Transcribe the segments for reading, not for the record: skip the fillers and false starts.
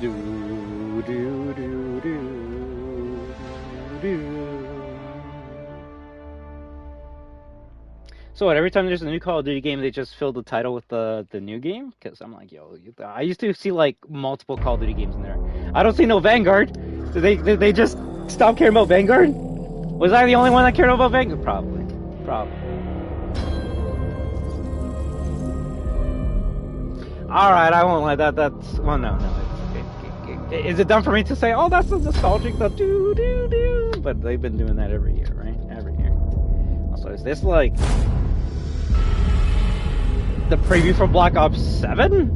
Do, do, do, do, do. So what, every time there's a new Call of Duty game, they just fill the title with the new game? Because I'm like, yo, I used to see like multiple Call of Duty games in there. I don't see no Vanguard. Did they just stop caring about Vanguard? Was I the only one that cared about Vanguard? Probably. Probably. Alright, I won't lie. That's... Well, no. Okay. Is it done for me to say, oh, that's the nostalgic, the do-do-do? But they've been doing that every year, right? Every year. Also, is this like... the preview for Black Ops 7?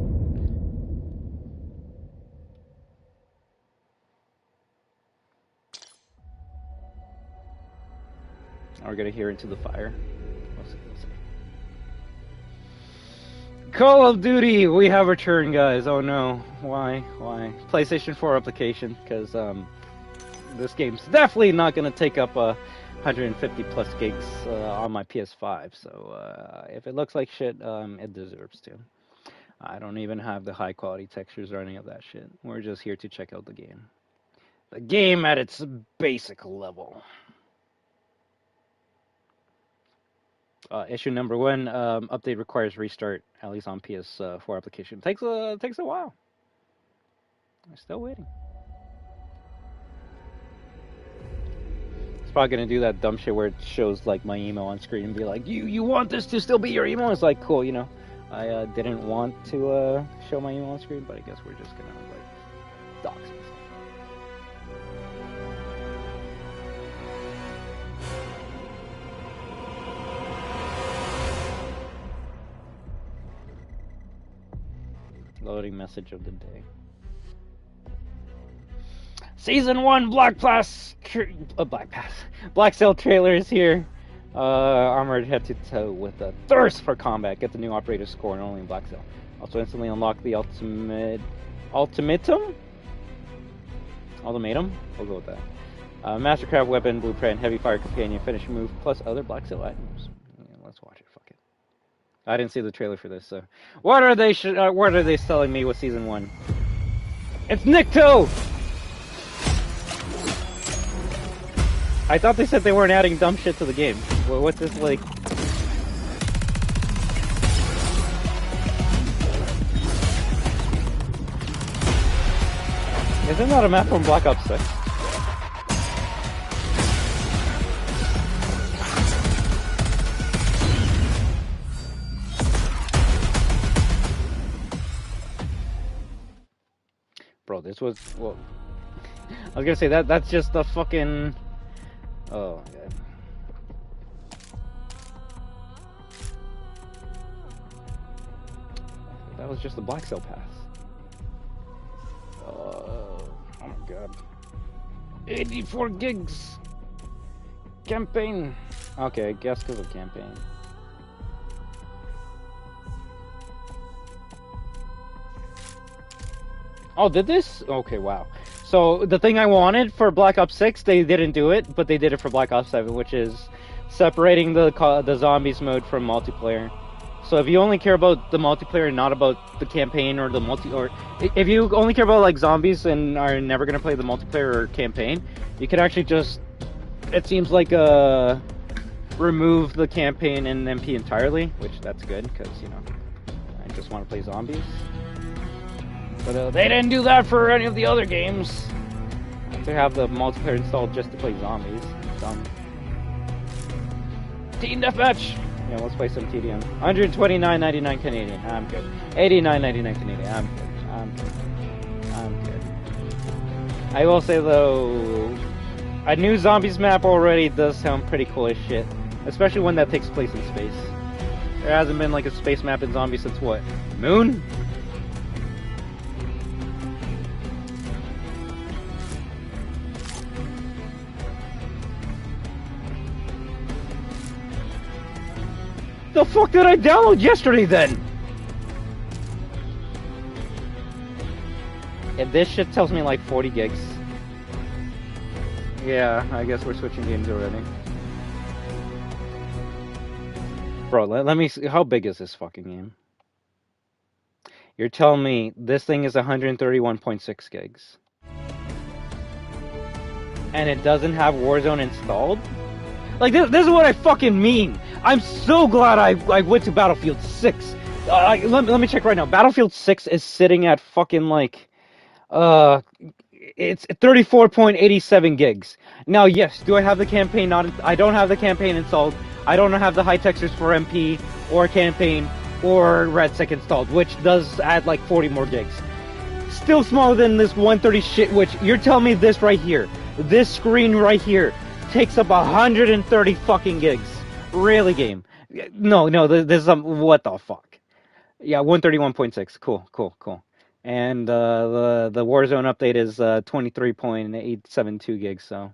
We're gonna hear Into the Fire. We'll see. Call of Duty, we have returned, guys. Oh no, why? PlayStation 4 application, because this game's definitely not gonna take up 150 plus gigs on my PS5. So if it looks like shit, it deserves to. I don't even have the high quality textures or any of that shit. We're just here to check out the game. The game at its basic level. Issue number 1, update requires restart, at least on PS4 application. Takes a while. I'm still waiting. It's probably gonna do that dumb shit where it shows like my email on screen and be like, you want this to still be your email? It's like, cool, you know. I didn't want to show my email on screen, but I guess we're just gonna like dox myself. Loading message of the day. Season 1 Black Sail trailer is here. Armored head to toe with a thirst for combat. Get the new operator score and only in Black Sail. Also instantly unlock the ultimatum? We'll go with that. Mastercraft weapon, blueprint, heavy fire companion, finishing move, plus other Black Sail items. Yeah, let's watch it. Fuck it. I didn't see the trailer for this, so what are they selling me with season 1? It's Nikto! I thought they said they weren't adding dumb shit to the game. What's this like? Isn't that a map from Black Ops 6? Bro, this was... Well, I was gonna say that's just the fucking... Oh, my God. That was just the Black Sail pass. Oh my God. 84 gigs! Campaign! Okay, I guess because of campaign. Oh, did this? Okay, wow. So the thing I wanted for Black Ops 6, they didn't do it, but they did it for Black Ops 7, which is separating the zombies mode from multiplayer. So if you only care about the multiplayer and not about the campaign or or if you only care about like zombies and are never gonna play the multiplayer or campaign, you can actually just, it seems like remove the campaign and MP entirely, which that's good because you know I just want to play zombies. But they didn't do that for any of the other games. They have the multiplayer installed just to play zombies. Dumb. Team Deathmatch! Yeah, let's play some TDM. 129.99 Canadian. I'm good. 89.99 Canadian. I'm good. I will say though, a new zombies map already does sound pretty cool as shit. Especially one that takes place in space. There hasn't been like a space map in zombies since what? Moon? The fuck did I download yesterday then? If this shit tells me like 40 gigs. Yeah, I guess we're switching games already. Bro, let me see. How big is this fucking game? You're telling me this thing is 131.6 gigs. And it doesn't have Warzone installed? Like, this is what I fucking mean. I'm so glad I went to Battlefield 6. Let me check right now. Battlefield 6 is sitting at fucking, like, it's 34.87 gigs. Now, yes, do I have the campaign I don't have the campaign installed. I don't have the high textures for MP or campaign or RedSec installed, which does add like 40 more gigs. Still smaller than this 130 shit, which you're telling me this right here. This screen right here takes up 130 fucking gigs. Really, game? No, this is what the fuck? Yeah, 131.6. Cool. And the Warzone update is 23.872 gigs. So.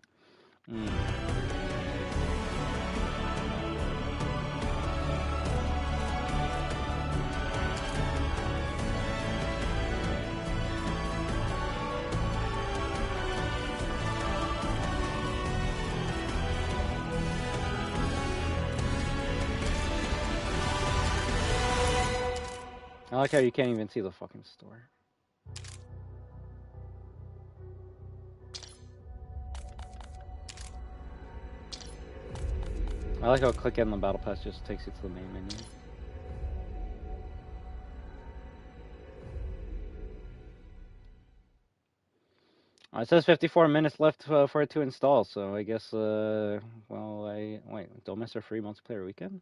I like how you can't even see the fucking store. I like how clicking on the battle pass just takes you to the main menu. It says 54 minutes left for it to install, so I guess, wait, don't miss our free multiplayer weekend?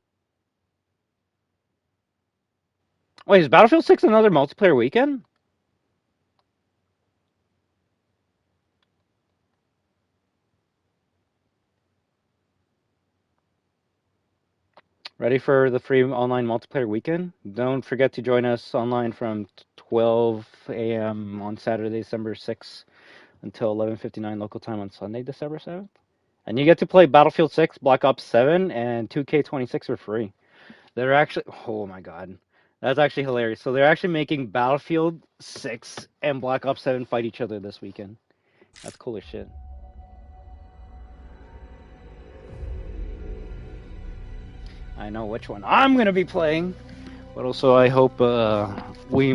Wait, is Battlefield 6 another multiplayer weekend? Ready for the free online multiplayer weekend? Don't forget to join us online from 12 a.m. on Saturday, December 6th until 11:59 local time on Sunday, December 7th. And you get to play Battlefield 6, Black Ops 7, and 2K26 for free. They're actually, oh my god. That's actually hilarious. So they're actually making Battlefield 6 and Black Ops 7 fight each other this weekend. That's cool as shit. I know which one I'm gonna be playing, but also I hope we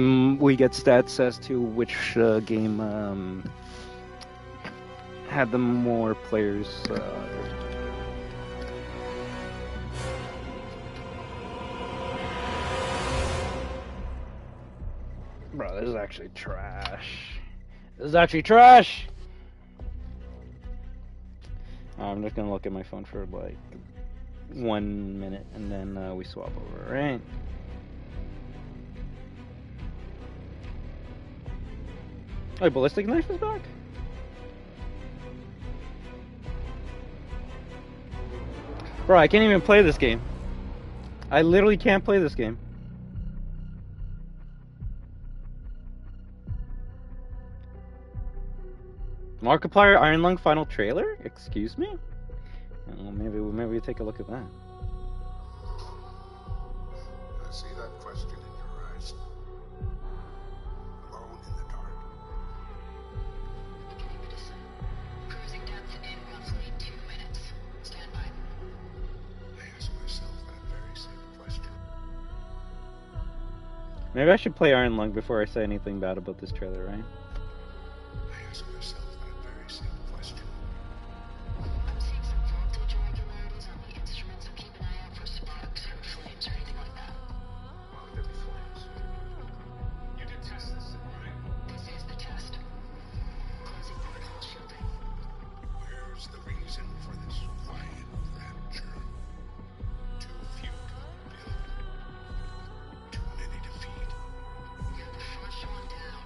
get stats as to which game had the more players. Bro, this is actually trash. This is actually trash. I'm just gonna look at my phone for like 1 minute, and then we swap over, right? Oh, Ballistic Knife is back? Bro, I can't even play this game. I literally can't play this game. Markiplier Iron Lung final trailer? Excuse me? Well, maybe we take a look at that. I see that question in your eyes. Alone in the dark. Cruising depth in roughly 2 minutes. Stand by. I ask myself that very same question. Maybe I should play Iron Lung before I say anything bad about this trailer, right? I ask myself that very same question. I'm seeing some voltage irregularities on the instruments, so keep an eye out for sparks or flames or anything like that. Why would there be flames? You did test this, right? This is the test. Closing protocol shielding. Where's the reason for this quiet rapture? Too few to build. Too many to feed. You're the first one down.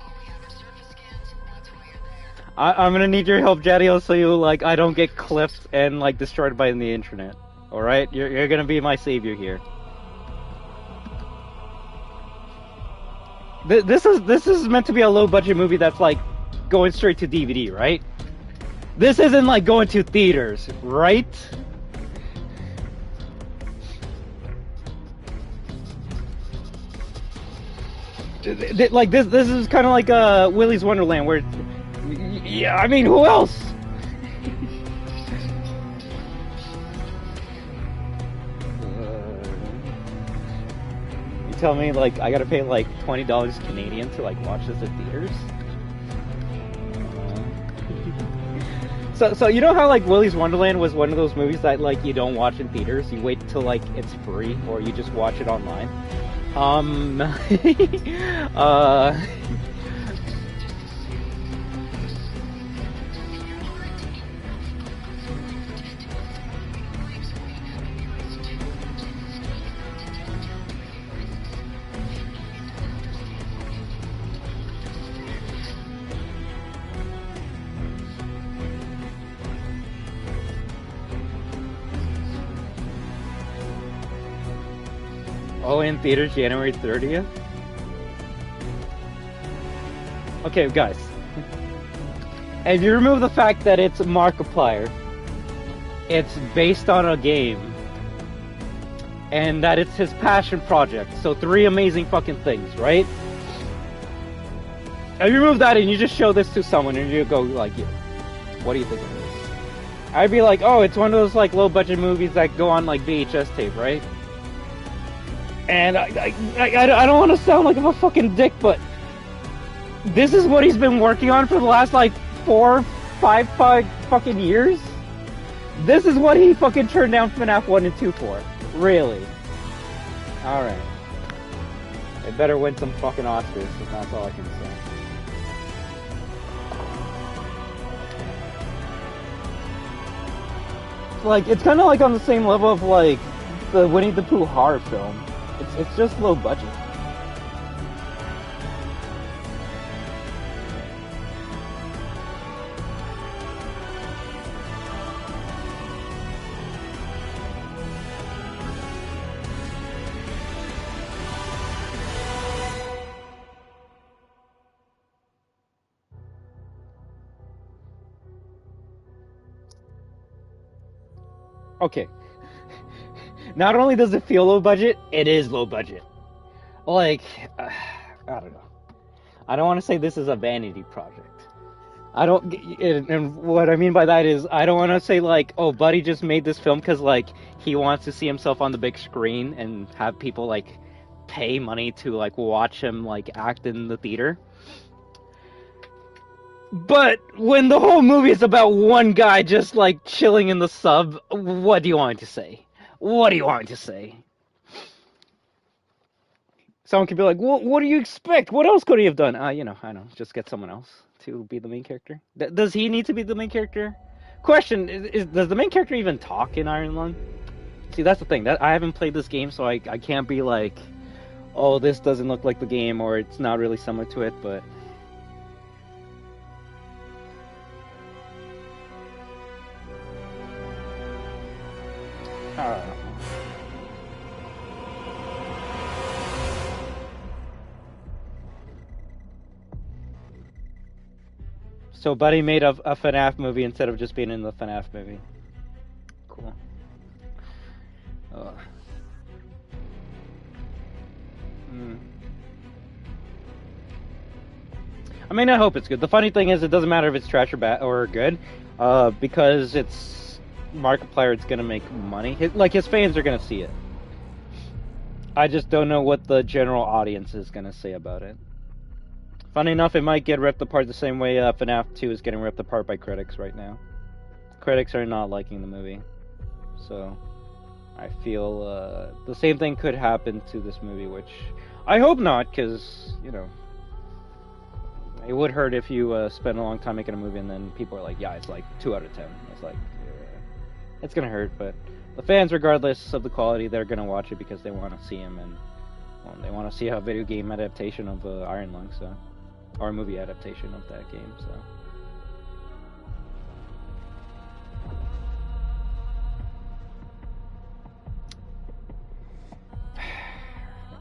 All we have are surface scans. That's why you're there. I'm gonna need your help, Jadio, so you I don't get clipped and destroyed by the internet. All right, you're gonna be my savior here. This is meant to be a low budget movie that's going straight to DVD, right? This isn't going to theaters, right? This is kind of like Willy's Wonderland, where yeah, I mean, who else? tell me like I gotta pay like $20 Canadian to like watch this in theaters? So you know how like Willy's Wonderland was one of those movies that like you don't watch in theaters, you wait till like it's free or you just watch it online. Oh, in theaters January 30th? Okay, guys. If you remove the fact that it's Markiplier, it's based on a game, and that it's his passion project, so 3 amazing fucking things, right? If you remove that and you just show this to someone and you go like, yeah, what do you think of this? I'd be like, oh, it's one of those like low budget movies that go on like VHS tape, right? And I don't want to sound like I'm a fucking dick, but this is what he's been working on for the last like 5 fucking years? This is what he fucking turned down FNAF 1 and 2 for? Really? Alright. It better win some fucking Oscars, if that's all I can say. Like, it's kind of like on the same level of like the Winnie the Pooh horror film. It's just low budget. Okay. Not only does it feel low budget, it is low budget. Like, I don't know. I don't want to say this is a vanity project. I don't, and what I mean by that is, I don't want to say like, oh, Buddy just made this film because like he wants to see himself on the big screen and have people like pay money to like watch him like act in the theater. But when the whole movie is about one guy just like chilling in the sub, what do you want to say? What do you want to say? Someone could be like, well, what do you expect? What else could he have done? You know, I know. Just get someone else to be the main character. Does he need to be the main character? Question, does the main character even talk in Iron Lung? See, that's the thing. That I haven't played this game, so I can't be like, oh, this doesn't look like the game, or it's not really similar to it, but... I don't know. So Buddy made a FNAF movie instead of just being in the FNAF movie. Cool. I mean, I hope it's good. The funny thing is, it doesn't matter if it's trash or bad or good, because it's Markiplier. It's gonna make money. His fans are gonna see it. I just don't know what the general audience is gonna say about it. Funny enough, it might get ripped apart the same way FNAF 2 is getting ripped apart by critics right now. Critics are not liking the movie. So, I feel the same thing could happen to this movie, which I hope not, because, you know, it would hurt if you spend a long time making a movie and then people are like, yeah, it's like 2 out of 10. It's like, it's gonna hurt, but the fans, regardless of the quality, they're gonna watch it because they want to see him, and well, they want to see a video game adaptation of Iron Lung, so... or a movie adaptation of that game, so...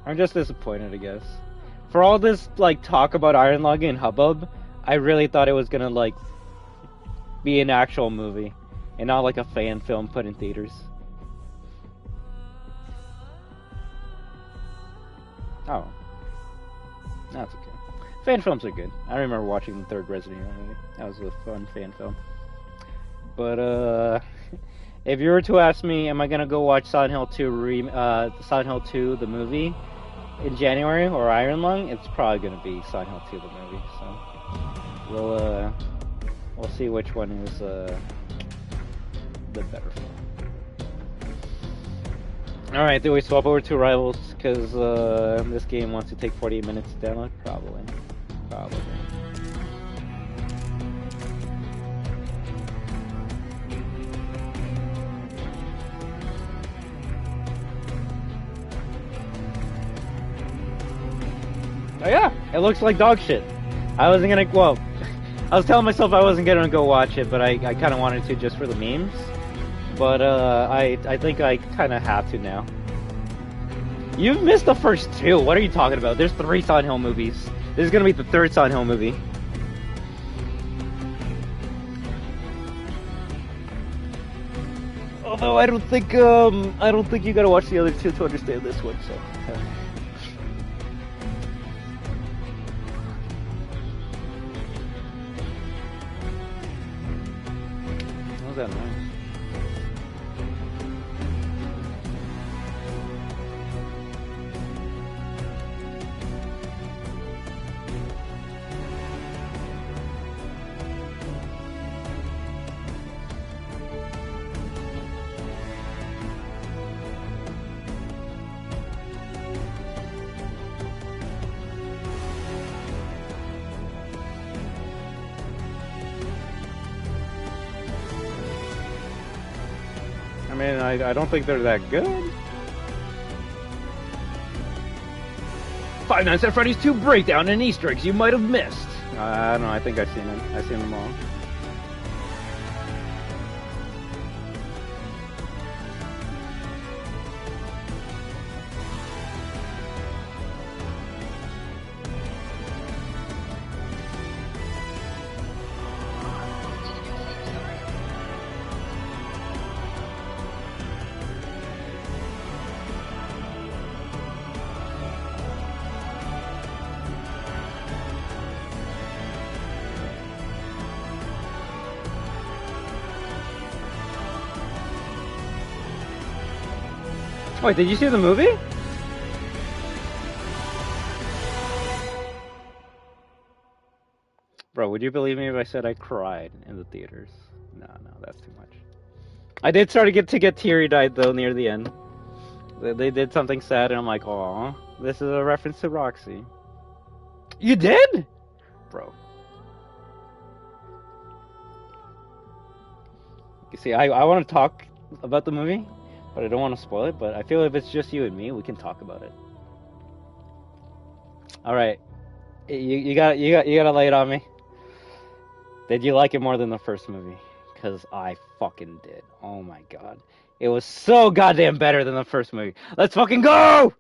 I'm just disappointed, I guess. For all this, like, talk about Iron Lung and hubbub, I really thought it was gonna, like, be an actual movie, and not like a fan film put in theaters. Oh. That's okay. Fan films are good. I remember watching the third Resident Evil movie. That was a fun fan film. But, if you were to ask me, am I gonna go watch Silent Hill 2, Silent Hill 2, the movie? in January or Iron Lung, it's probably gonna be Silent Hill 2 the movie. So we'll see which one is the better film. All right, do we swap over to Rivals because this game wants to take 48 minutes to download? Probably. Oh yeah, it looks like dog shit. I wasn't gonna, well, I was telling myself I wasn't gonna go watch it, but I kind of wanted to just for the memes. But I think I kind of have to now. You've missed the first two. What are you talking about? There's 3 Silent Hill movies. This is gonna be the 3rd Silent Hill movie. Although I don't think you gotta watch the other 2 to understand this one. So. What was that noise? I mean, I don't think they're that good. Five Nights at Freddy's 2 breakdown and Easter eggs you might have missed. I don't know. I think I've seen them. I've seen them all. Wait, did you see the movie? Bro, would you believe me if I said I cried in the theaters? No, that's too much. I did start to get teary-eyed though near the end. They did something sad and I'm like, aw, this is a reference to Roxy. You did? Bro. You see, I want to talk about the movie, but I don't want to spoil it. But I feel if it's just you and me, we can talk about it. All right, you gotta lay it on me. Did you like it more than the first movie? Because I fucking did. Oh my god, it was so goddamn better than the first movie. Let's fucking go!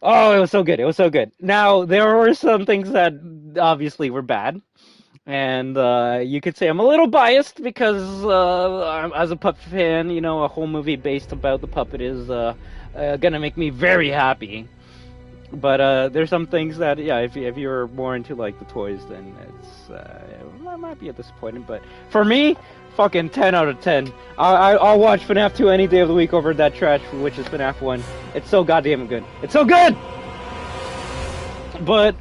Oh, it was so good. It was so good. Now there were some things that obviously were bad. And you could say I'm a little biased because as a puppet fan, you know, a whole movie based about the puppet is gonna make me very happy. But there's some things that, yeah, if you're more into like the toys, then it might be a disappointment. But for me, fucking 10 out of 10. I'll watch FNAF 2 any day of the week over that trash, which is FNAF 1. It's so goddamn good. It's so good. But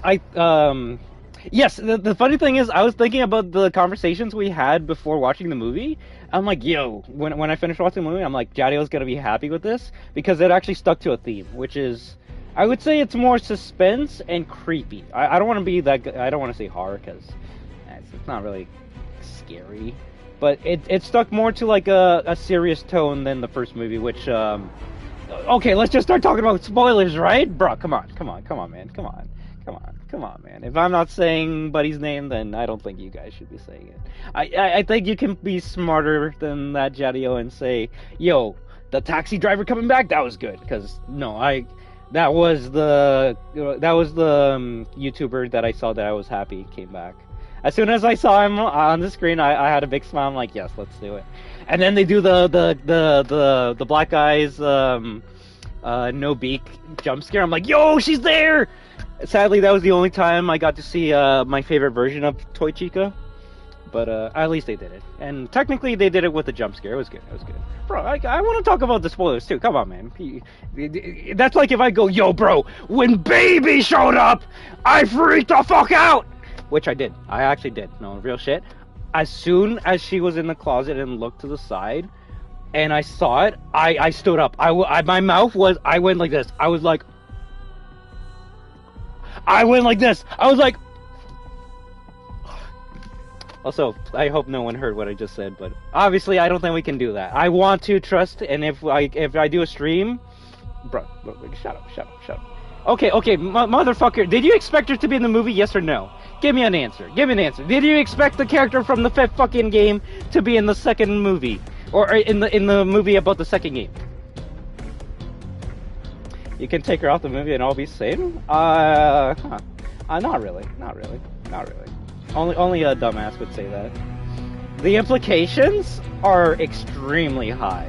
yes, the funny thing is, I was thinking about the conversations we had before watching the movie. I'm like, yo, when I finished watching the movie, I'm like, Jadio's gonna be happy with this because it actually stuck to a theme, which is, I would say it's more suspense and creepy. I don't want to be that. I don't want to say horror because it's not really scary, but it stuck more to like a serious tone than the first movie, which okay, let's just start talking about spoilers, right, bro? Come on, man, come on, man. If I'm not saying Buddy's name, then I don't think you guys should be saying it. I think you can be smarter than that, Jadio, and say, yo, the taxi driver coming back, that was good. Because that was the YouTuber that I saw that I was happy came back. As soon as I saw him on the screen, I had a big smile. I'm like, yes, let's do it. And then they do the black eyes no beak jump scare. I'm like, yo, she's there. Sadly, that was the only time I got to see my favorite version of Toy Chica. But at least they did it, and technically they did it with a jump scare. It was good. It was good, bro. I want to talk about the spoilers too. Come on, man. That's like if I go, yo, bro, when Baby showed up, I freaked the fuck out, which I did. I actually did. No, real shit. As soon as she was in the closet and looked to the side, and I saw it, I stood up. My mouth was. I went like this. I was like. I went like this. I was like. Also, I hope no one heard what I just said, but obviously I don't think we can do that. I want to trust, and if I do a stream, bro, shut up. Okay, motherfucker, did you expect her to be in the movie? Yes or no? Give me an answer. Did you expect the character from the fifth fucking game to be in the second movie, or in the movie about the second game? You can take her out the movie and all be same? Not really. Only a dumbass would say that. The implications are extremely high.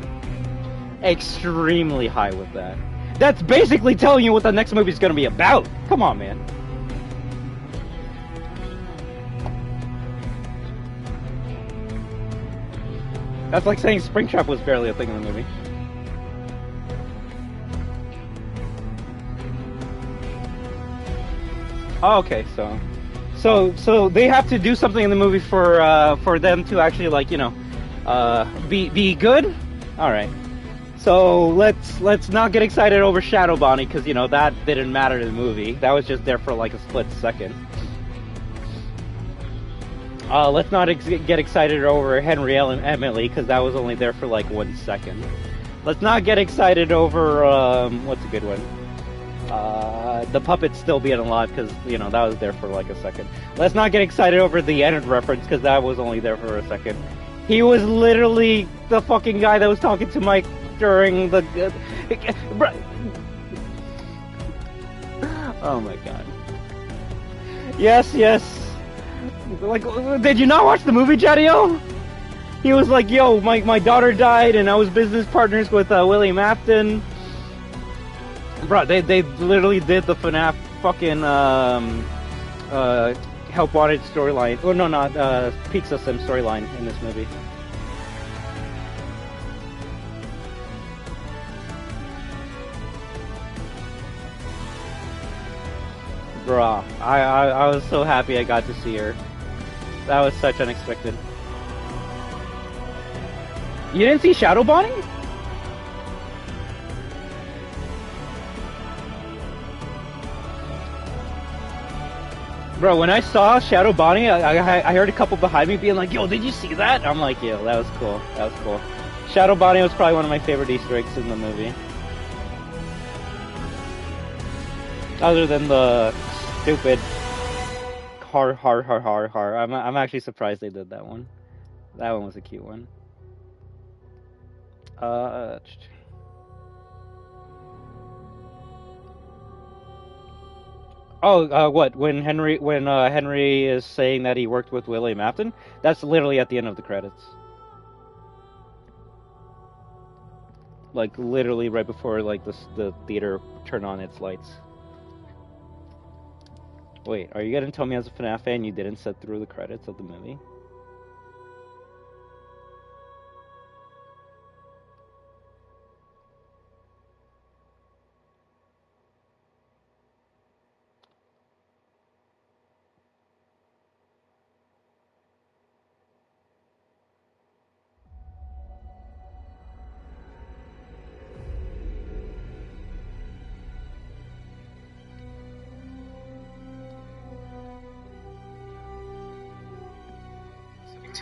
Extremely high with that. That's basically telling you what the next movie is going to be about. Come on, man. That's like saying Springtrap was barely a thing in the movie. Oh, okay, so they have to do something in the movie for them to actually, like, you know, be good. All right. So let's not get excited over Shadow Bonnie, because, you know, that didn't matter to the movie. That was just there for like a split second. Let's not get excited over Henrielle and Emily, because that was only there for like 1 second. Let's not get excited over what's a good one? The puppet still being alive, because, you know, that was there for like a second. Let's not get excited over the Ennard reference, because that was only there for a second. He was literally the fucking guy that was talking to Mike during the... Oh my god. Yes. Like, did you not watch the movie, Jadeo? He was like, yo, my daughter died, and I was business partners with William Afton. Bro, they literally did the FNAF fucking Help Wanted storyline. Oh no, not Peak System storyline in this movie. Bro, I was so happy I got to see her. That was such unexpected. You didn't see Shadow Bonnie? Bro, when I saw Shadow Bonnie, I heard a couple behind me being like, yo, did you see that? I'm like, yo, that was cool. That was cool. Shadow Bonnie was probably one of my favorite Easter eggs in the movie. Other than the stupid har. I'm actually surprised they did that one. That one was a cute one. What? When Henry is saying that he worked with William Afton? That's literally at the end of the credits. Like, literally right before, like, the theater turned on its lights. Wait, are you gonna tell me as a FNAF fan you didn't sit through the credits of the movie?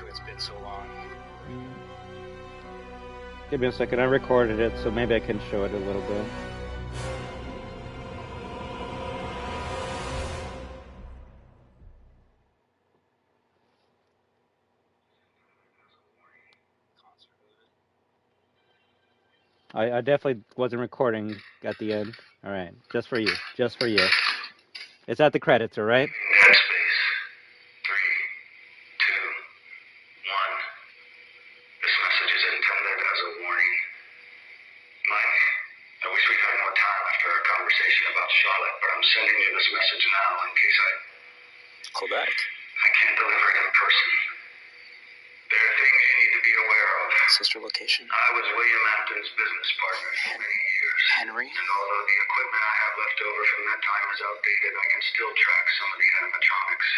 It's been so long. Give me a second, I recorded it, so maybe I can show it a little bit. I definitely wasn't recording at the end. Alright, just for you. Just for you. It's at the credits, alright? Headspace. 3, 2, 1. This message is intended as a warning. Mike, I wish we'd had more time after our conversation about Charlotte, but I'm sending you this message now in case Quebec. I can't deliver it in person. sister location? I was William Afton's business partner for many years. Henry? And although the equipment I have left over from that time is outdated, I can still track some of the animatronics.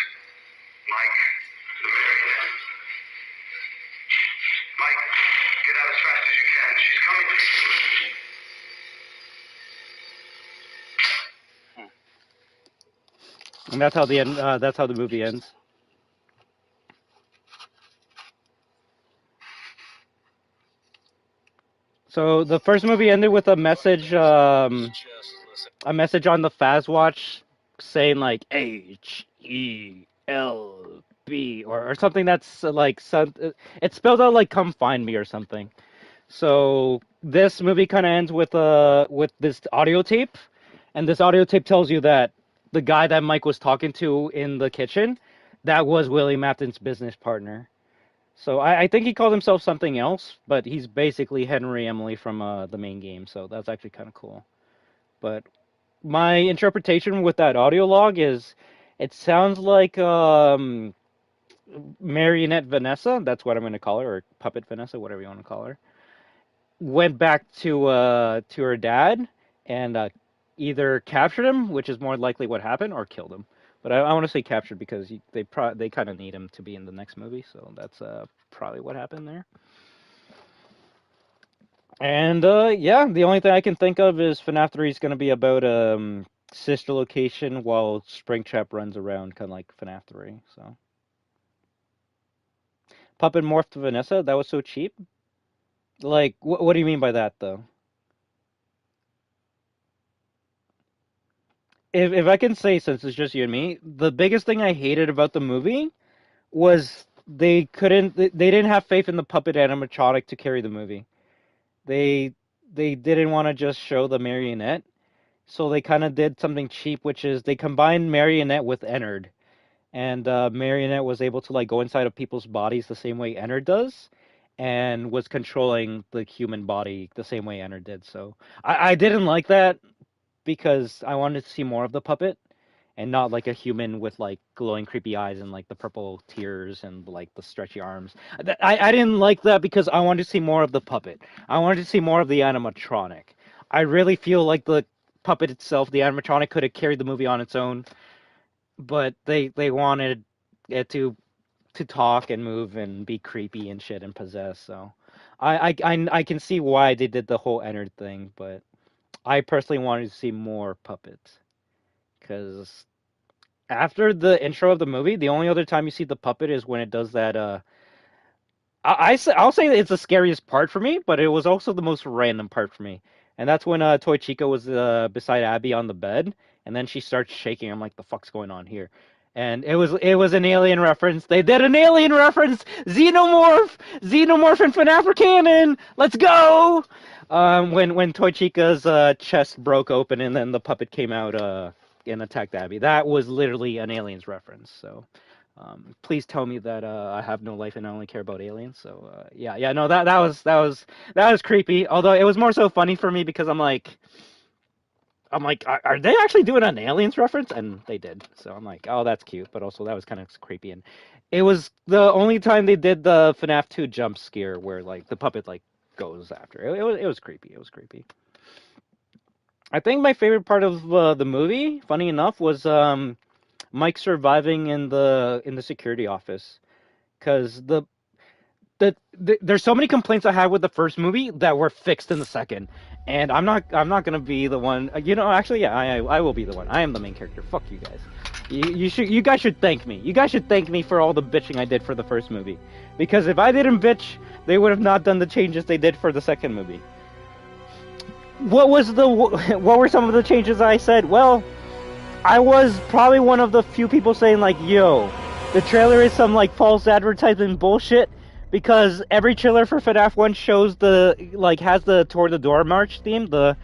Mike, the marionette. Mike, get out as fast as you can. She's coming for you. And that's how the end. That's how the movie ends. So the first movie ended with a message on the Fazwatch saying like HELB or something that's like it's spelled out like "come find me" or something. So this movie kind of ends with this audio tape, and this audio tape tells you that the guy that Mike was talking to in the kitchen, that was Willie Mafton's business partner. So I think he called himself something else, but he's basically Henry Emily from the main game. So that's actually kind of cool. But my interpretation with that audio log is, it sounds like Marionette Vanessa. That's what I'm going to call her, or Puppet Vanessa, whatever you want to call her. Went back to her dad and either captured him, which is more likely what happened, or killed him. But I want to say captured because they kind of need him to be in the next movie, so that's probably what happened there. And yeah, the only thing I can think of is FNAF 3 is going to be about sister location while Springtrap runs around, kind of like FNAF 3. So Puppet morphed to Vanessa. That was so cheap. Like, what do you mean by that, though? If I can say, since it's just you and me, the biggest thing I hated about the movie was they didn't have faith in the puppet animatronic to carry the movie. They didn't want to just show the marionette, so they kind of did something cheap, which is they combined marionette with Ennard, and marionette was able to like go inside of people's bodies the same way Ennard does, and was controlling the human body the same way Ennard did. So I didn't like that, because I wanted to see more of the puppet and not like a human with like glowing creepy eyes and like the purple tears and like the stretchy arms. I didn't like that because I wanted to see more of the puppet. I wanted to see more of the animatronic. I really feel like the puppet itself, the animatronic, could have carried the movie on its own, but they wanted it to talk and move and be creepy and shit and possess. So I can see why they did the whole Ennard thing, but I personally wanted to see more puppets, because after the intro of the movie, the only other time you see the puppet is when it does that. I'll say that it's the scariest part for me, but it was also the most random part for me, and that's when Toy Chica was beside Abby on the bed, and then she starts shaking. I'm like, the fuck's going on here? And it was an alien reference. They did an alien reference. Xenomorph and FNAF canon. Let's go. When Toy Chica's chest broke open and then the puppet came out and attacked Abby, that was literally an aliens reference. So please tell me that I have no life and I only care about aliens. So yeah, no, that was creepy. Although it was more so funny for me because I'm like, are they actually doing an aliens reference? And they did. So I'm like, oh, that's cute. But also that was kind of creepy. And it was the only time they did the FNAF 2 jump scare where like the puppet like goes after. It was creepy. It was creepy. I think my favorite part of the movie, funny enough, was Mike surviving in the security office, because there's so many complaints I had with the first movie that were fixed in the second, and I'm not gonna be the one. Actually, yeah, I will be the one. I am the main character. Fuck you guys. You guys should thank me. You guys should thank me for all the bitching I did for the first movie, because if I didn't bitch, they would have not done the changes they did for the second movie. What were some of the changes I said? Well, I was probably one of the few people saying like, yo, the trailer is some like false advertisement bullshit, because every trailer for FNAF 1 shows has the Toward the Door march theme, the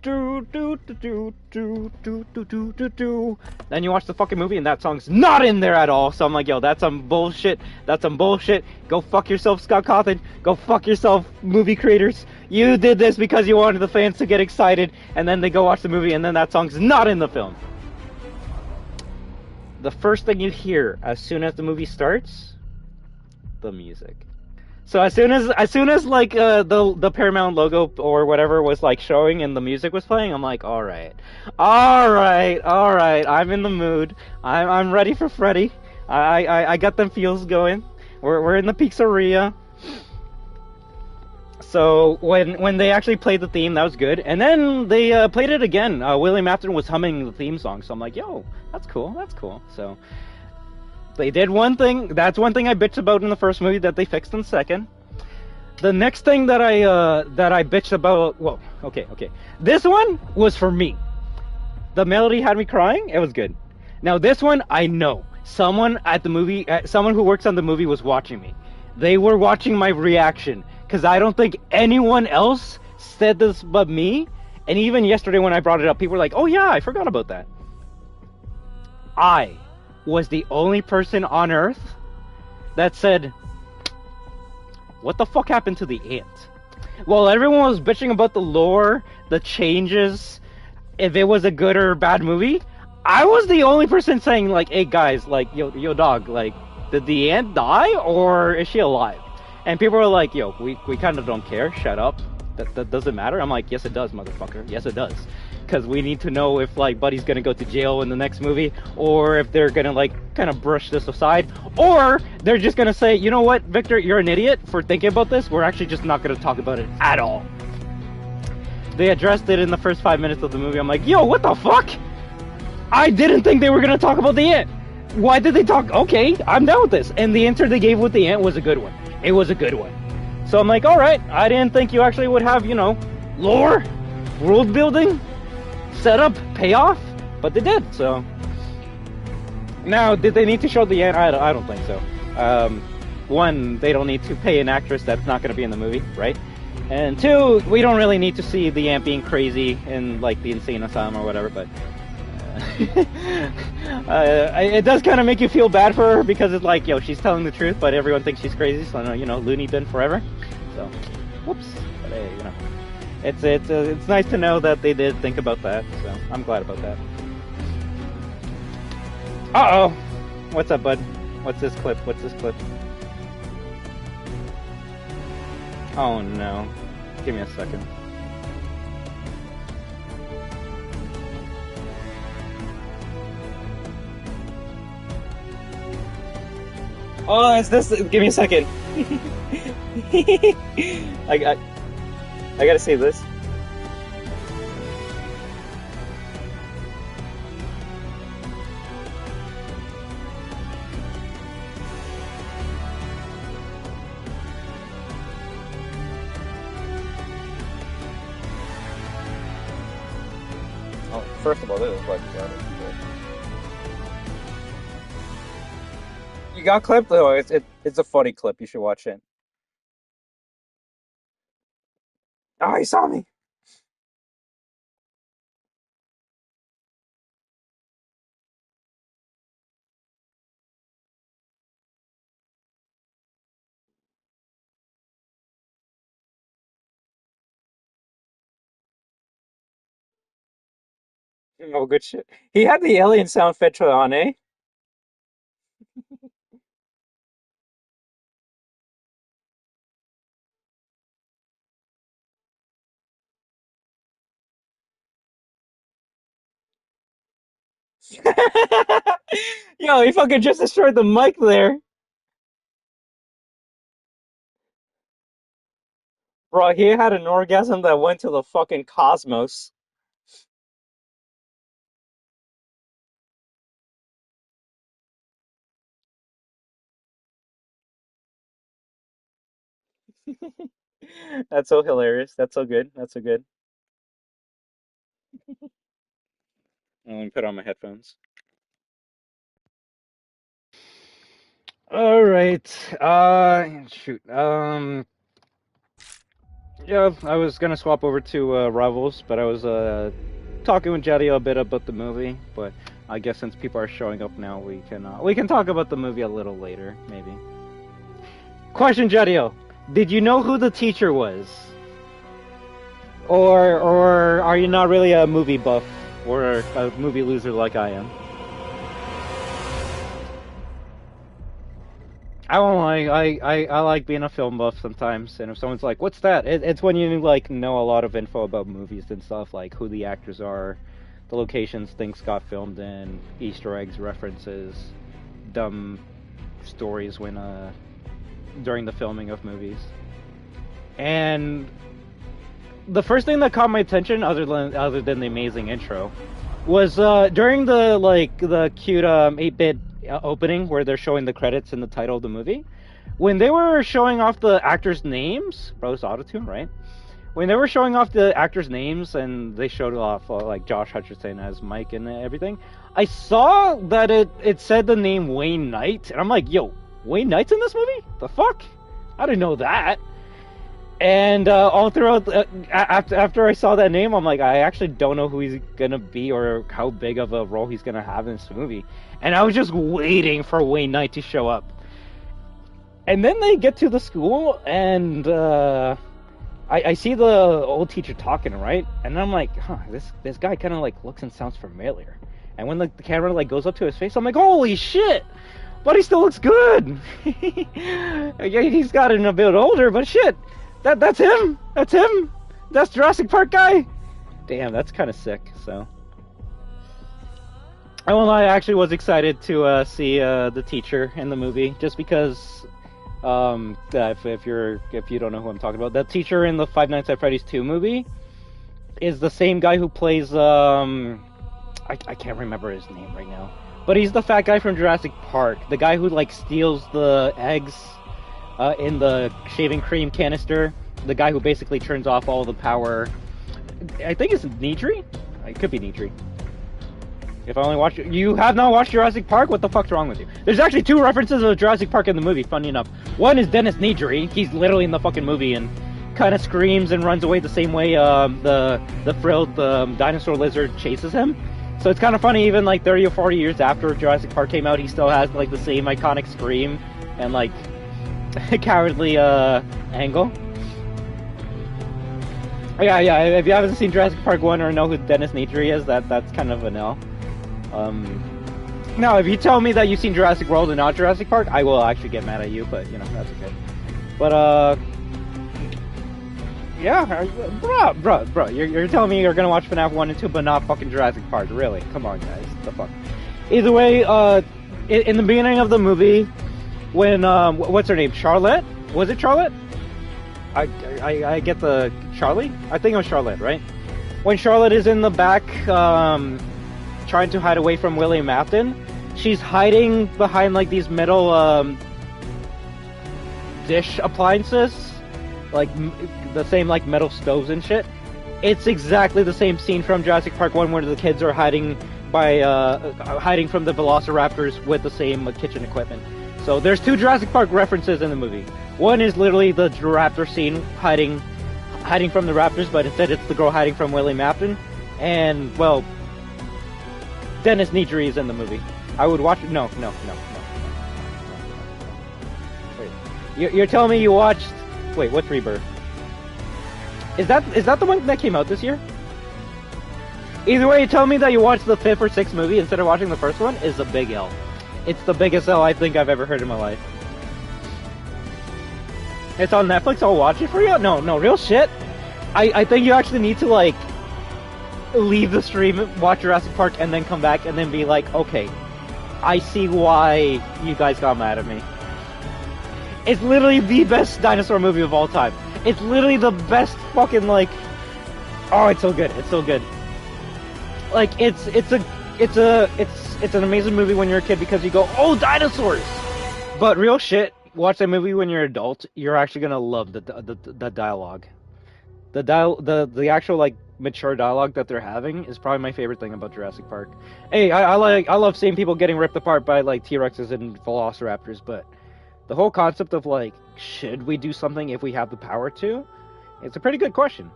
do do do do do do do do do do. Then you watch the fucking movie and that song's not in there at all. So I'm like, yo, that's some bullshit. That's some bullshit. Go fuck yourself, Scott Cawthon. Go fuck yourself, movie creators. You did this because you wanted the fans to get excited, and then they go watch the movie and then that song's not in the film. The first thing you hear as soon as the movie starts, the music. So as soon as like the Paramount logo or whatever was like showing and the music was playing, I'm like, all right, I'm in the mood. I'm ready for Freddy. I got them feels going. We're in the pizzeria. So when they actually played the theme, that was good. And then they played it again. William Afton was humming the theme song, so I'm like, yo, that's cool, that's cool. So they did one thing. That's one thing I bitched about in the first movie that they fixed in the second. The next thing that I bitched about, well, okay. This one was for me. The melody had me crying. It was good. Now this one, I know someone at the movie, someone who works on the movie was watching me. They were watching my reaction because I don't think anyone else said this but me. And even yesterday when I brought it up, people were like, "Oh yeah, I forgot about that." I was the only person on Earth that said, "What the fuck happened to the ant?" Well, everyone was bitching about the lore, the changes, if it was a good or bad movie. I was the only person saying like, "Hey guys, like, yo dog, like, did the ant die or is she alive?" And people were like, "Yo, we kind of don't care. Shut up. That doesn't matter." I'm like, "Yes, it does, motherfucker. Yes, it does." Because we need to know if like Buddy's gonna go to jail in the next movie, or if they're gonna like kind of brush this aside, or they're just gonna say, "You know what, Victor, you're an idiot for thinking about this. We're actually just not gonna talk about it at all." They addressed it in the first 5 minutes of the movie. I'm like, "Yo, what the fuck? I didn't think they were gonna talk about the ant. Why did they talk? Okay, I'm down with this." And the answer they gave with the ant was a good one. It was a good one. So I'm like, all right. I didn't think you actually would have, lore, world building, setup, payoff, but they did. So now, did they need to show the ant? I don't think so. One, they don't need to pay an actress that's not going to be in the movie, right? And two, we don't really need to see the ant being crazy in like the insane asylum or whatever. But it does kind of make you feel bad for her because it's like, yo, she's telling the truth, but everyone thinks she's crazy. So Looney Bin forever. So, whoops. But hey, it's nice to know that they did think about that. So I'm glad about that. Uh-oh. What's up, bud? What's this clip? Oh no. Give me a second. Oh, it's this. Give me a second. I gotta save this. Oh, first of all, this is like you got clipped though. It's a funny clip. You should watch it. Oh, he saw me. Oh, good shit. He had the alien sound fetch on, eh? Yo, he fucking just destroyed the mic there. Bro, he had an orgasm that went to the fucking cosmos. That's so hilarious. That's so good. That's so good. Let me put on my headphones. All right. Shoot. Yeah, I was gonna swap over to Rivals, but I was talking with Jetty a bit about the movie. But I guess since people are showing up now, we can talk about the movie a little later, maybe. Question, Jetty, did you know who the teacher was, or are you not really a movie buff or a movie loser like I am? I won't lie, I like being a film buff sometimes, and if someone's like, "What's that?" It's when you like know a lot of info about movies and stuff, like who the actors are, the locations things got filmed in, Easter eggs, references, dumb stories when during the filming of movies. And the first thing that caught my attention, other than the amazing intro, was during the cute 8-bit opening where they're showing the credits and the title of the movie. When they were showing off the actors' names, bro, it's autotune, right? When they were showing off the actors' names and they showed off like Josh Hutcherson as Mike and everything, I saw that it said the name Wayne Knight, and I'm like, yo, Wayne Knight's in this movie? The fuck? I didn't know that. And all throughout, after I saw that name, I'm like, I actually don't know who he's gonna be or how big of a role he's gonna have in this movie. And I was just waiting for Wayne Knight to show up. And then they get to the school, and I see the old teacher talking, right? And I'm like, huh, this guy kind of like looks and sounds familiar. And when the camera like goes up to his face, I'm like, holy shit! But he still looks good. Yeah, he's gotten a bit older, but shit. That's him. That's him. That's Jurassic Park guy. Damn, that's kind of sick. So, I actually was excited to see the teacher in the movie, just because. If you don't know who I'm talking about, the teacher in the Five Nights at Freddy's 2 movie is the same guy who plays I can't remember his name right now, but he's the fat guy from Jurassic Park, the guy who like steals the eggs in the shaving cream canister, the guy who basically turns off all the power. I think it's Nitri? It could be Nitri. If I only watched... You have not watched Jurassic Park? What the fuck's wrong with you? There's actually 2 references of Jurassic Park in the movie, funny enough. One is Dennis Nedry. He's literally in the fucking movie and kind of screams and runs away the same way the frilled dinosaur lizard chases him. So it's kind of funny, even like 30 or 40 years after Jurassic Park came out, he still has like the same iconic scream and like cowardly angle. Yeah, if you haven't seen Jurassic Park 1 or know who Dennis Nedry is, that's kind of an L. Now, if you tell me that you've seen Jurassic World and not Jurassic Park, I will actually get mad at you, but, you know, that's okay. But, yeah, bro, you're telling me you're gonna watch FNAF 1 and 2, but not fucking Jurassic Park, really? Come on, guys, the fuck. Either way, in the beginning of the movie, when, what's her name, Charlotte? Was it Charlotte? I get the... Charlie? I think it was Charlotte, right? When Charlotte is in the back, trying to hide away from William Afton, she's hiding behind, like, these metal, dish appliances. Like, the same, like, metal stoves and shit. It's exactly the same scene from Jurassic Park 1 where the kids are hiding by, hiding from the Velociraptors with the same kitchen equipment. So there's 2 Jurassic Park references in the movie. One is literally the raptor scene hiding from the raptors, but instead it's the girl hiding from William Afton. And, well, Dennis Nedry is in the movie. I would watch it. No. Wait. You're telling me you watched... Wait, what's Rebirth? Is that the one that came out this year? Either way, you tell me that you watched the 5th or 6th movie instead of watching the first one is a big L. It's the biggest L I think I've ever heard in my life. It's on Netflix, I'll watch it for you? No, real shit. I think you actually need to, like, leave the stream, watch Jurassic Park, and then come back and then be like, okay, I see why you guys got mad at me. It's literally the best dinosaur movie of all time. It's literally the best fucking, like... Oh, it's so good. It's so good. Like, it's an amazing movie when you're a kid because you go, oh, dinosaurs! But real shit, watch that movie when you're an adult, you're actually gonna love the dialogue. The actual, like, mature dialogue that they're having is probably my favorite thing about Jurassic Park. Hey, I love seeing people getting ripped apart by, like, T-Rexes and Velociraptors, but the whole concept of, like, should we do something if we have the power to? It's a pretty good question.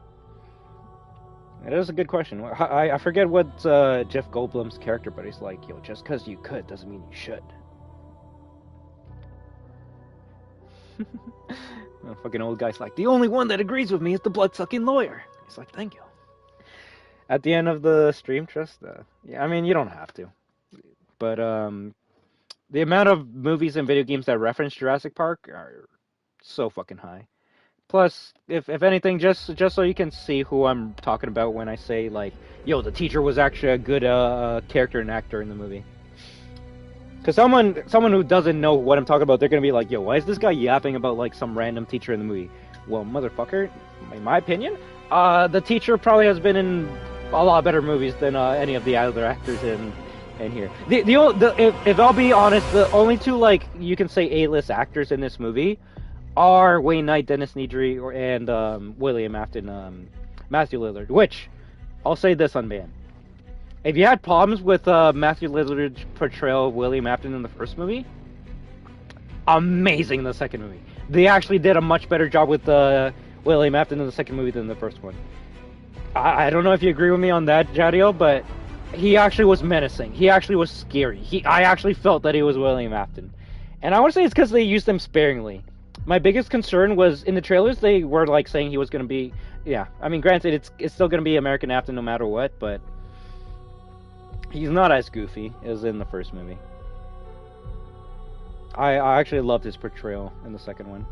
It is a good question. I forget what Jeff Goldblum's character, but he's like, yo, just because you could doesn't mean you should. The fucking old guy's like, the only one that agrees with me is the blood-sucking lawyer. He's like, thank you. At the end of the stream, yeah, I mean, you don't have to. But, The amount of movies and video games that reference Jurassic Park are so fucking high. Plus, if anything, just so you can see who I'm talking about when I say like, yo, the teacher was actually a good character and actor in the movie. Because someone who doesn't know what I'm talking about, they're gonna be like, yo, why is this guy yapping about like some random teacher in the movie? Well, motherfucker, in my opinion, the teacher probably has been in a lot better movies than any of the other actors in here. If I'll be honest, the only two like you can say A-list actors in this movie are Wayne Knight, Dennis Nedry, and William Afton, Matthew Lillard. Which I'll say this on ban. If you had problems with Matthew Lillard's portrayal of William Afton in the first movie, amazing in the second movie. They actually did a much better job with William Afton in the second movie than the first one. I don't know if you agree with me on that, Jadiel, but he actually was menacing. He actually was scary. I actually felt that he was William Afton. And I want to say it's because they used him sparingly. My biggest concern was in the trailers they were like saying he was going to be, yeah. I mean, granted, it's still going to be American Afton no matter what, but he's not as goofy as in the first movie. I actually loved his portrayal in the second one.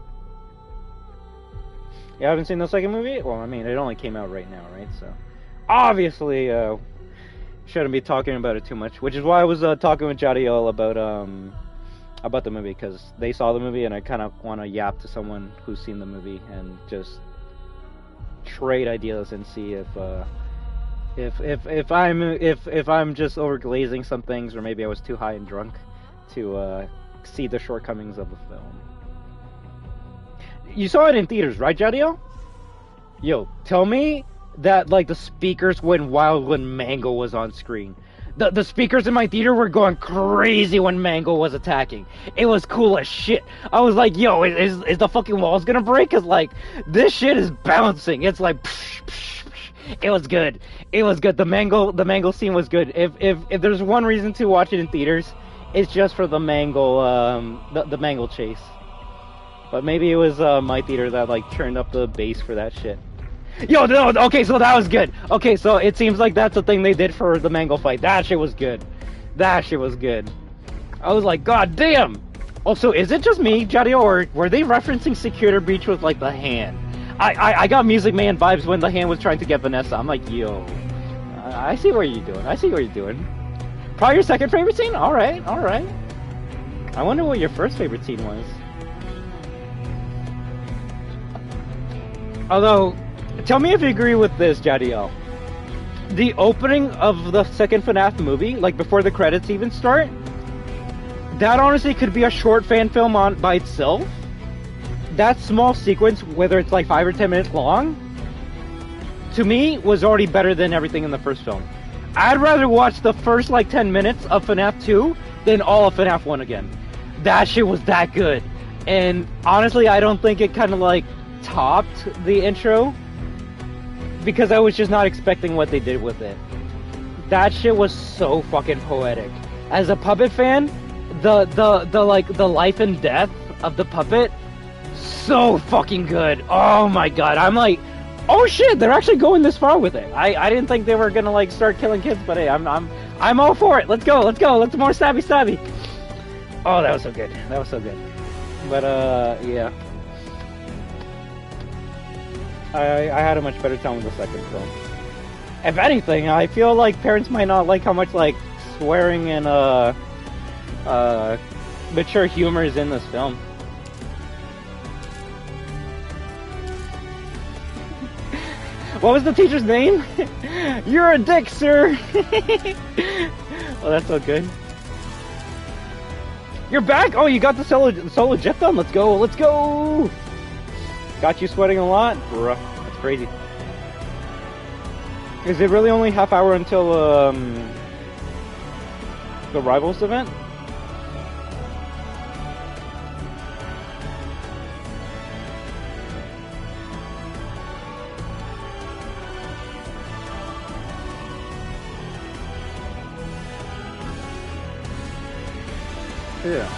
You haven't seen the second movie? Well, I mean, it only came out right now, right? So, obviously, shouldn't be talking about it too much. Which is why I was talking with Jadiel about the movie, because they saw the movie, and I kind of want to yap to someone who's seen the movie and just trade ideas and see if I'm just overglazing some things, or maybe I was too high and drunk to see the shortcomings of the film. You saw it in theaters, right, Jadiel? Yo, tell me that like the speakers went wild when Mango was on screen. The speakers in my theater were going crazy when Mango was attacking. It was cool as shit. I was like, yo, is the fucking walls gonna break? Cause like this shit is bouncing. It's like psh, psh, psh. It was good. It was good. The mango scene was good. If there's one reason to watch it in theaters, it's just for the the mango chase. But maybe it was my theater that like turned up the bass for that shit. Yo, no, okay, so that was good. Okay, so it seems like that's the thing they did for the mango fight. That shit was good. That shit was good. I was like, god damn. Also, is it just me, Jadiel, or were they referencing Security Breach with like the hand? I got Music Man vibes when the hand was trying to get Vanessa. I'm like, yo, I see what you're doing. I see what you're doing. Probably your second favorite scene? Alright, alright. I wonder what your first favorite scene was. Although, tell me if you agree with this, Jadiel. The opening of the second FNAF movie, like before the credits even start, that honestly could be a short fan film by itself. That small sequence, whether it's like 5 or 10 minutes long, to me, was already better than everything in the first film. I'd rather watch the first like 10 minutes of FNAF 2 than all of FNAF 1 again. That shit was that good. And honestly, I don't think it kind of like topped the intro, because I was just not expecting what they did with it. That shit was so fucking poetic. As a puppet fan, the life and death of the puppet, so fucking good. Oh my god, I'm like, oh shit, they're actually going this far with it. I didn't think they were gonna like start killing kids, but hey, I'm all for it. Let's go, let's more stabby. Oh, that was so good. That was so good. But yeah. I had a much better time with the second film. If anything, I feel like parents might not like how much like swearing and mature humor is in this film. What was the teacher's name? You're a dick, sir. Well, that's so good. You're back? Oh, you got the solo jet done. Let's go. Let's go. Got you sweating a lot? Bruh, that's crazy. Is it really only half hour until the Rivals event? Yeah.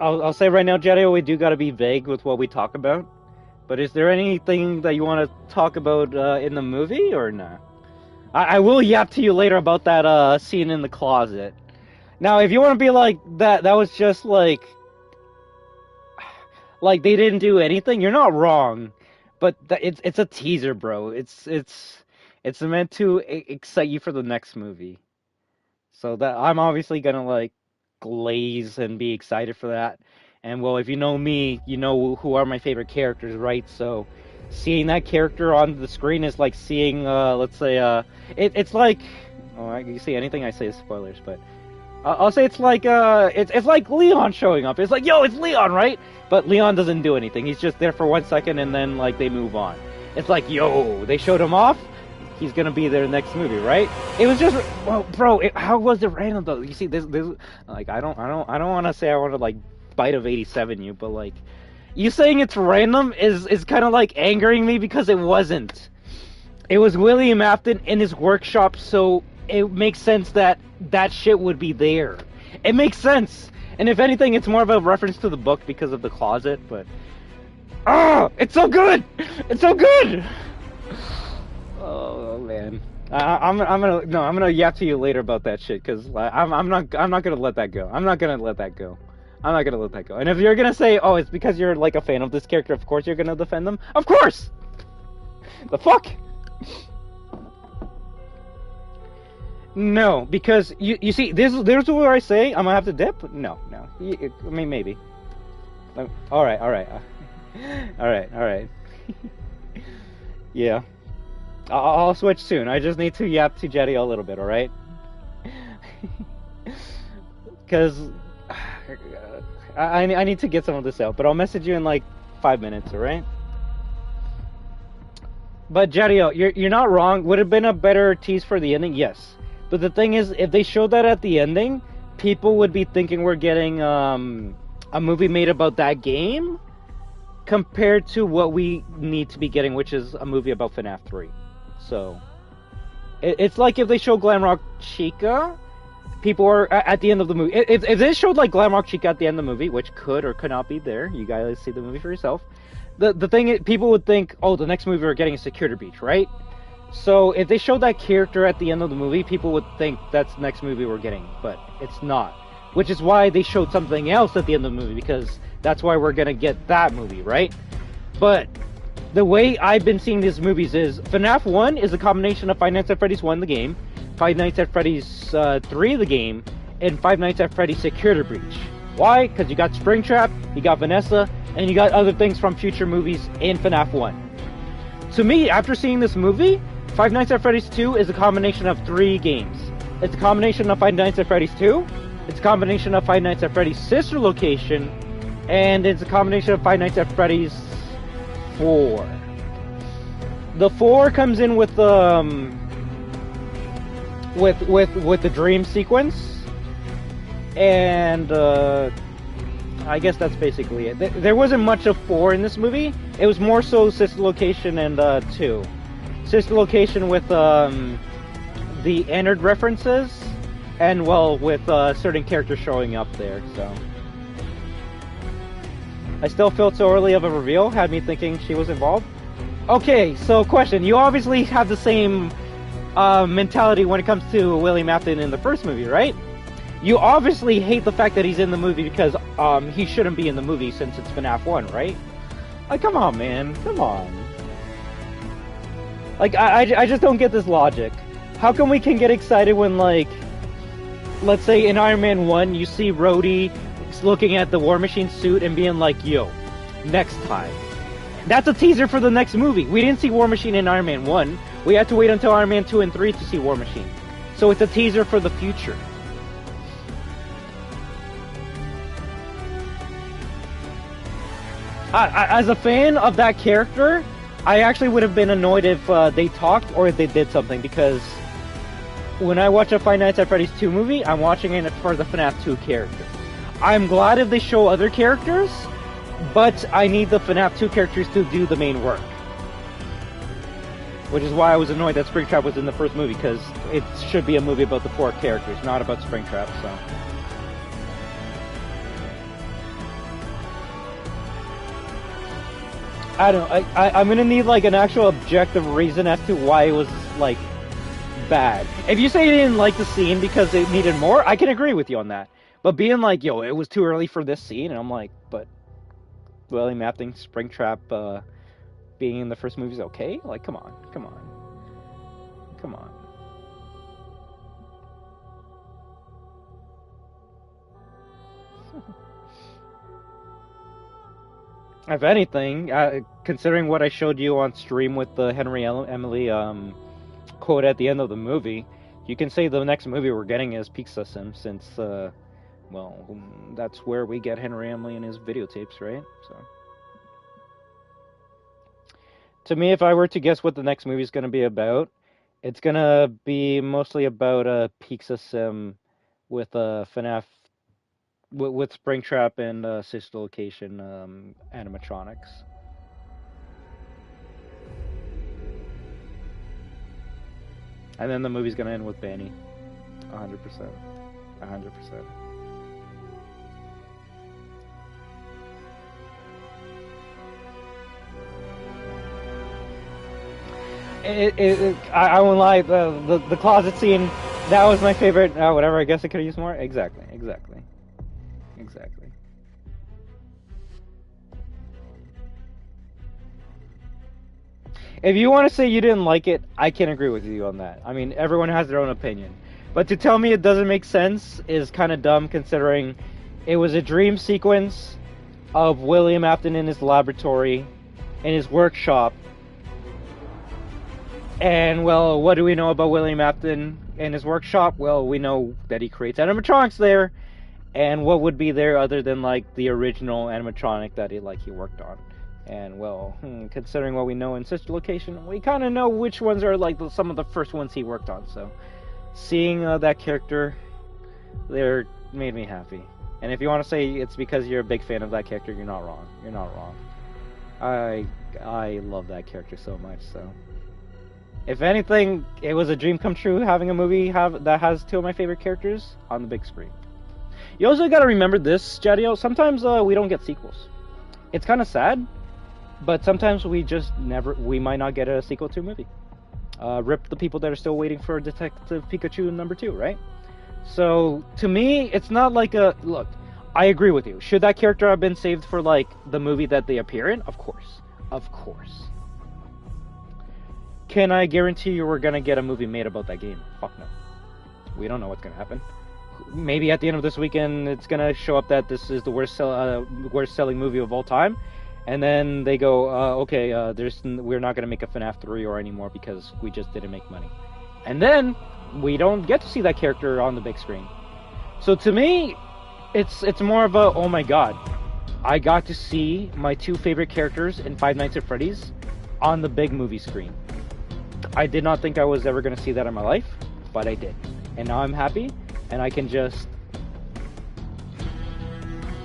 I'll say right now, Jetio, we do gotta be vague with what we talk about. But is there anything that you want to talk about in the movie or not? I will yap to you later about that scene in the closet. Now, if you want to be like that was just like they didn't do anything, you're not wrong. But it's a teaser, bro. It's meant to excite you for the next movie. So that I'm obviously gonna like glaze and be excited for that. And well, if you know me, you know who are my favorite characters, right? So seeing that character on the screen is like seeing, let's say, it's like, oh, you see anything I say is spoilers, but I'll say it's like, it's like Leon showing up. It's like, yo, it's Leon, right? But Leon doesn't do anything. He's just there for 1 second and then like they move on. It's like, yo, they showed him off. He's gonna be there next movie, right? It was just, well, bro, how was it random though? You see, this, like, I don't want to say I want to like bite of 87 you, but like, you saying it's random is kind of like angering me because it wasn't. It was William Afton in his workshop, so it makes sense that that shit would be there. It makes sense, and if anything, it's more of a reference to the book because of the closet. But it's so good, it's so good. Oh man, I'm gonna yap to you later about that shit because I'm not gonna let that go. I'm not gonna let that go. And if you're gonna say, oh, it's because you're like a fan of this character, of course you're gonna defend them. Of course. The fuck. No, because you see, there's where I say I'm gonna have to dip. No, I mean maybe. All right. Yeah. I'll switch soon. I just need to yap to Jetty a little bit, alright? Because I need to get some of this out, but I'll message you in like 5 minutes, alright? But Jetty, you're not wrong. Would it have been a better tease for the ending? Yes. But the thing is, if they showed that at the ending, people would be thinking we're getting a movie made about that game compared to what we need to be getting, which is a movie about FNAF 3. So, it's like if they show Glamrock Chica, people are at the end of the movie. If they showed like Glamrock Chica at the end of the movie, which could or could not be there, you guys see the movie for yourself. The thing is, people would think, oh, the next movie we're getting is Security Breach, right? So if they showed that character at the end of the movie, people would think that's the next movie we're getting, but it's not. Which is why they showed something else at the end of the movie, because that's why we're gonna get that movie, right? But the way I've been seeing these movies is FNAF 1 is a combination of Five Nights at Freddy's 1, the game, Five Nights at Freddy's 3, the game, and Five Nights at Freddy's Security Breach. Why? Because you got Springtrap, you got Vanessa, and you got other things from future movies in FNAF 1. To me, after seeing this movie, Five Nights at Freddy's 2 is a combination of 3 games. It's a combination of Five Nights at Freddy's 2, it's a combination of Five Nights at Freddy's sister location, and it's a combination of Five Nights at Freddy's 4. The 4 comes in with the dream sequence, and I guess that's basically it. There wasn't much of 4 in this movie. It was more so sister location and 2. Sister location with the entered references, and well, with certain characters showing up there. So I still felt so early of a reveal, had me thinking she was involved. Okay, so question: you obviously have the same mentality when it comes to William Afton in the first movie, right? You obviously hate the fact that he's in the movie because he shouldn't be in the movie since it's FNAF 1, right? Like, come on, man, come on. Like, I just don't get this logic. How come we can get excited when, like, let's say in Iron Man 1, you see Rhodey looking at the War Machine suit and being like, yo, next time. That's a teaser for the next movie. We didn't see War Machine in Iron Man 1. We had to wait until Iron Man 2 and 3 to see War Machine. So it's a teaser for the future. As a fan of that character, I actually would have been annoyed if they talked or if they did something, because when I watch a Five Nights at Freddy's 2 movie, I'm watching it for the FNAF 2 character. I'm glad if they show other characters, but I need the FNAF 2 characters to do the main work. Which is why I was annoyed that Springtrap was in the first movie, because it should be a movie about the 4 characters, not about Springtrap, so. I don't know. I'm gonna need like an actual objective reason as to why it was like bad. If you say you didn't like the scene because it needed more, I can agree with you on that. But being like, yo, it was too early for this scene, and I'm like, but William Afton, Springtrap, being in the first movie is okay? Like, come on, come on, come on. If anything, considering what I showed you on stream with the Henry Emily quote at the end of the movie, you can say the next movie we're getting is Pizza Sim, since, well, that's where we get Henry Emily and his videotapes, right? So, to me, if I were to guess what the next movie is going to be about, it's going to be mostly about a Pizza Sim with FNAF, with Springtrap and Sister Location animatronics. And then the movie's gonna end with Banny. 100%. 100%. I won't lie, the closet scene, that was my favorite. Whatever, I guess I could have used more. Exactly. If you want to say you didn't like it, I can agree with you on that. I mean, everyone has their own opinion. But to tell me it doesn't make sense is kind of dumb, considering it was a dream sequence of William Afton in his laboratory, in his workshop. And, well, what do we know about William Afton in his workshop? Well, we know that he creates animatronics there. And what would be there other than, like, the original animatronic that he worked on? And, well, considering what we know in Sister Location, we kind of know which ones are, like, some of the first ones he worked on. So, seeing that character there made me happy. And if you want to say it's because you're a big fan of that character, you're not wrong. You're not wrong. I love that character so much, so... If anything, it was a dream come true having a movie that has two of my favorite characters on the big screen. You also gotta remember this, Jadio. Sometimes we don't get sequels. It's kind of sad, but sometimes we might not get a sequel to a movie. Rip the people that are still waiting for Detective Pikachu #2, right? So, to me, it's not like look, I agree with you. Should that character have been saved for, like, the movie that they appear in? Of course. Of course. Can I guarantee you we're gonna get a movie made about that game? Fuck no. We don't know what's gonna happen. Maybe at the end of this weekend, it's gonna show up that this is the worst selling movie of all time, and then they go, okay, we're not gonna make a FNAF 3 or anymore because we just didn't make money, and then we don't get to see that character on the big screen. So to me, it's more of a, oh my god, I got to see my two favorite characters in Five Nights at Freddy's on the big movie screen. I did not think I was ever going to see that in my life, but I did. And now I'm happy, and I can just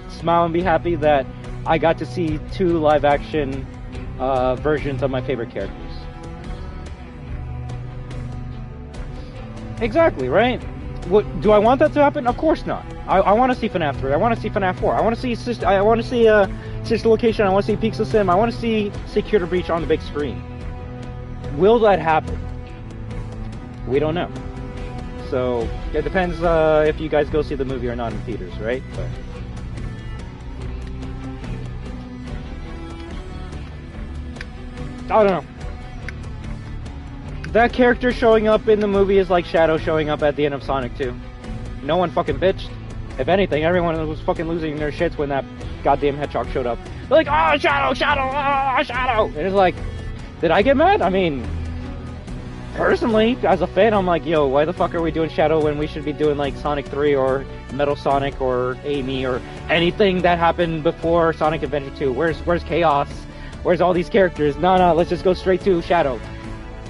smile and be happy that I got to see two live-action versions of my favorite characters. Exactly, right? What, do I want that to happen? Of course not. I want to see FNAF 3. I want to see FNAF 4. I want to see Sister Location. I want to see Pizza Sim. I want to see Security Breach on the big screen. Will that happen? We don't know. So, it depends if you guys go see the movie or not in theaters, right? But I don't know. That character showing up in the movie is like Shadow showing up at the end of Sonic 2. No one fucking bitched. If anything, everyone was fucking losing their shits when that goddamn Hedgehog showed up. They're like, oh, Shadow, Shadow, oh, Shadow! And it's like, did I get mad? I mean, personally, as a fan, I'm like, yo, why the fuck are we doing Shadow when we should be doing, like, Sonic 3 or Metal Sonic or Amy or anything that happened before Sonic Adventure 2? Where's Chaos? Where's all these characters? No, let's just go straight to Shadow.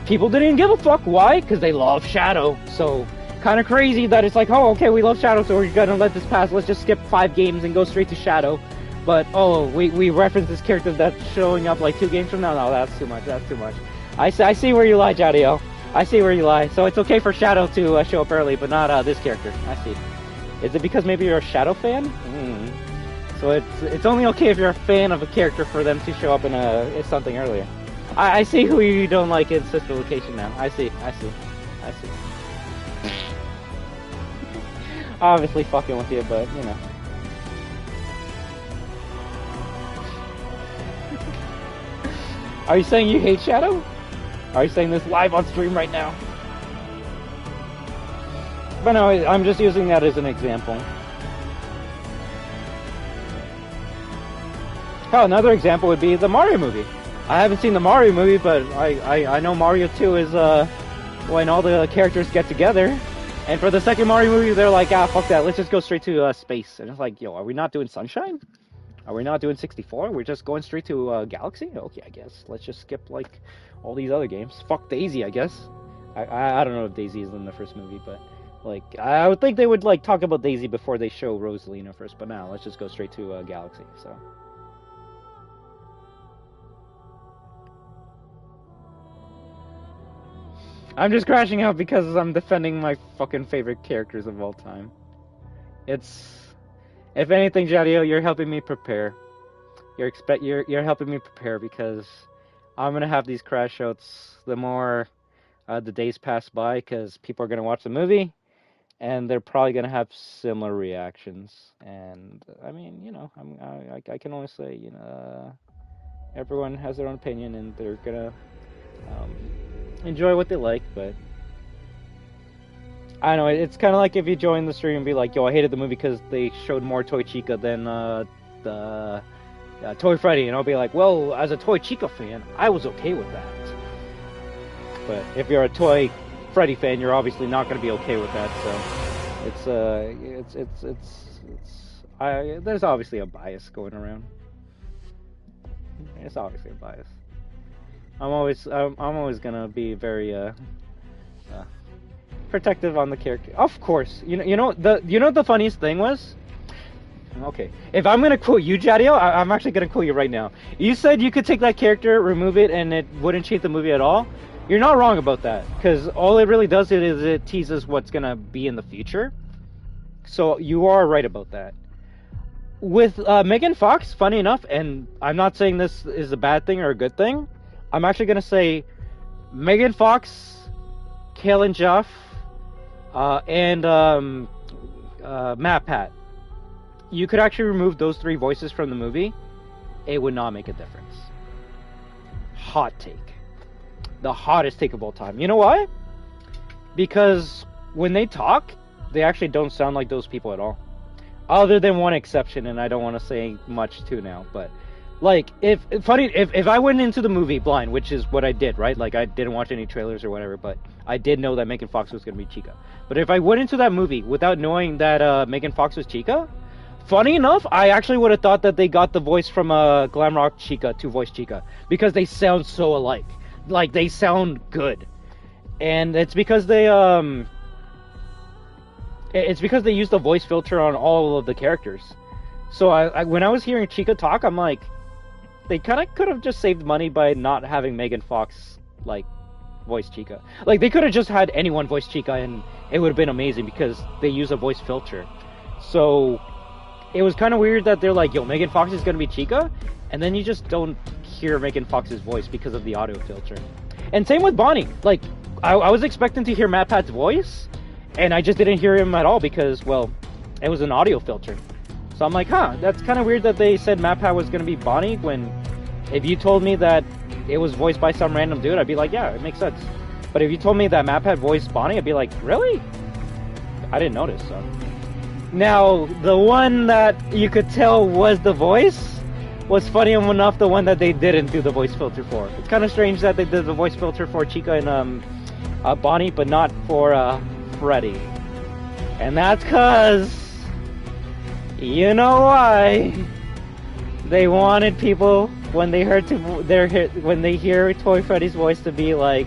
People didn't give a fuck. Why? Because they love Shadow. So, kind of crazy that it's like, oh, okay, we love Shadow, so we're gonna let this pass. Let's just skip 5 games and go straight to Shadow. But, oh, we reference this character that's showing up like 2 games from now? No, that's too much, that's too much. I see where you lie, Jadio. I see where you lie. So it's okay for Shadow to show up early, but not this character. I see. Is it because maybe you're a Shadow fan? So it's only okay if you're a fan of a character for them to show up in something earlier. I see who you don't like in Sister Location now. I see. Obviously fucking with you, but you know. Are you saying you hate Shadow? Are you saying this live on stream right now? But no, I'm just using that as an example. Oh, another example would be the Mario movie. I haven't seen the Mario movie, but I know Mario 2 is when all the characters get together. And for the second Mario movie, they're like, ah, fuck that, let's just go straight to space. And it's like, yo, are we not doing Sunshine? Are we not doing 64? We're just going straight to Galaxy? Okay, I guess. Let's just skip, like, all these other games. Fuck Daisy, I guess. I don't know if Daisy is in the first movie, but, like, I would think they would, like, talk about Daisy before they show Rosalina first. But now, let's just go straight to Galaxy, so... I'm just crashing out because I'm defending my fucking favorite characters of all time. It's... If anything, Jadio, you're helping me prepare. You're helping me prepare because I'm gonna have these crash outs the more the days pass by, because people are gonna watch the movie and they're probably gonna have similar reactions. And I mean, you know, I can only say, you know, everyone has their own opinion and they're gonna enjoy what they like, but I don't know, it's kind of like if you join the stream and be like, yo, I hated the movie because they showed more Toy Chica than the Toy Freddy, and I'll be like, well, as a Toy Chica fan, I was okay with that. But if you're a Toy Freddy fan, you're obviously not going to be okay with that, so there's obviously a bias going around. It's obviously a bias. I'm always gonna be very protective on the character. Of course, you know the funniest thing was. Okay, if I'm gonna quote you, Jadio, I'm actually gonna quote you right now. You said you could take that character, remove it, and it wouldn't change the movie at all. You're not wrong about that, because all it really does is it teases what's gonna be in the future. So you are right about that. With Megan Fox, funny enough, and I'm not saying this is a bad thing or a good thing. I'm actually gonna say Megan Fox, Kalen Jeff, and Matt Pat. You could actually remove those three voices from the movie. It would not make a difference. Hot take. The hottest take of all time. You know why? Because when they talk, they actually don't sound like those people at all. Other than one exception, and I don't want to say much too now, but like, if I went into the movie blind, which is what I did, right? Like, I didn't watch any trailers or whatever, but I did know that Megan Fox was going to be Chica. But if I went into that movie without knowing that Megan Fox was Chica, funny enough, I actually would have thought that they got the voice from Glamrock Chica to voice Chica, because they sound so alike. Like, they sound good. And it's because they used the voice filter on all of the characters. So when I was hearing Chica talk, I'm like, they kind of could have just saved money by not having Megan Fox, like, voice Chica. Like, they could have just had anyone voice Chica and it would have been amazing because they use a voice filter. So it was kind of weird that they're like, yo, Megan Fox is going to be Chica, and then you just don't hear Megan Fox's voice because of the audio filter. And same with Bonnie. Like, I was expecting to hear Matt Pat's voice, and I just didn't hear him at all because, well, it was an audio filter. So I'm like, huh, that's kind of weird that they said Matt Pat was going to be Bonnie, when if you told me that it was voiced by some random dude, I'd be like, yeah, it makes sense. But if you told me that Matt Pat voiced Bonnie, I'd be like, really? I didn't notice, so. Now, the one that you could tell was the voice was funny enough the one that they didn't do the voice filter for. It's kind of strange that they did the voice filter for Chica and Bonnie, but not for Freddy. And that's because... you know why? They wanted people when they hear Toy Freddy's voice to be like,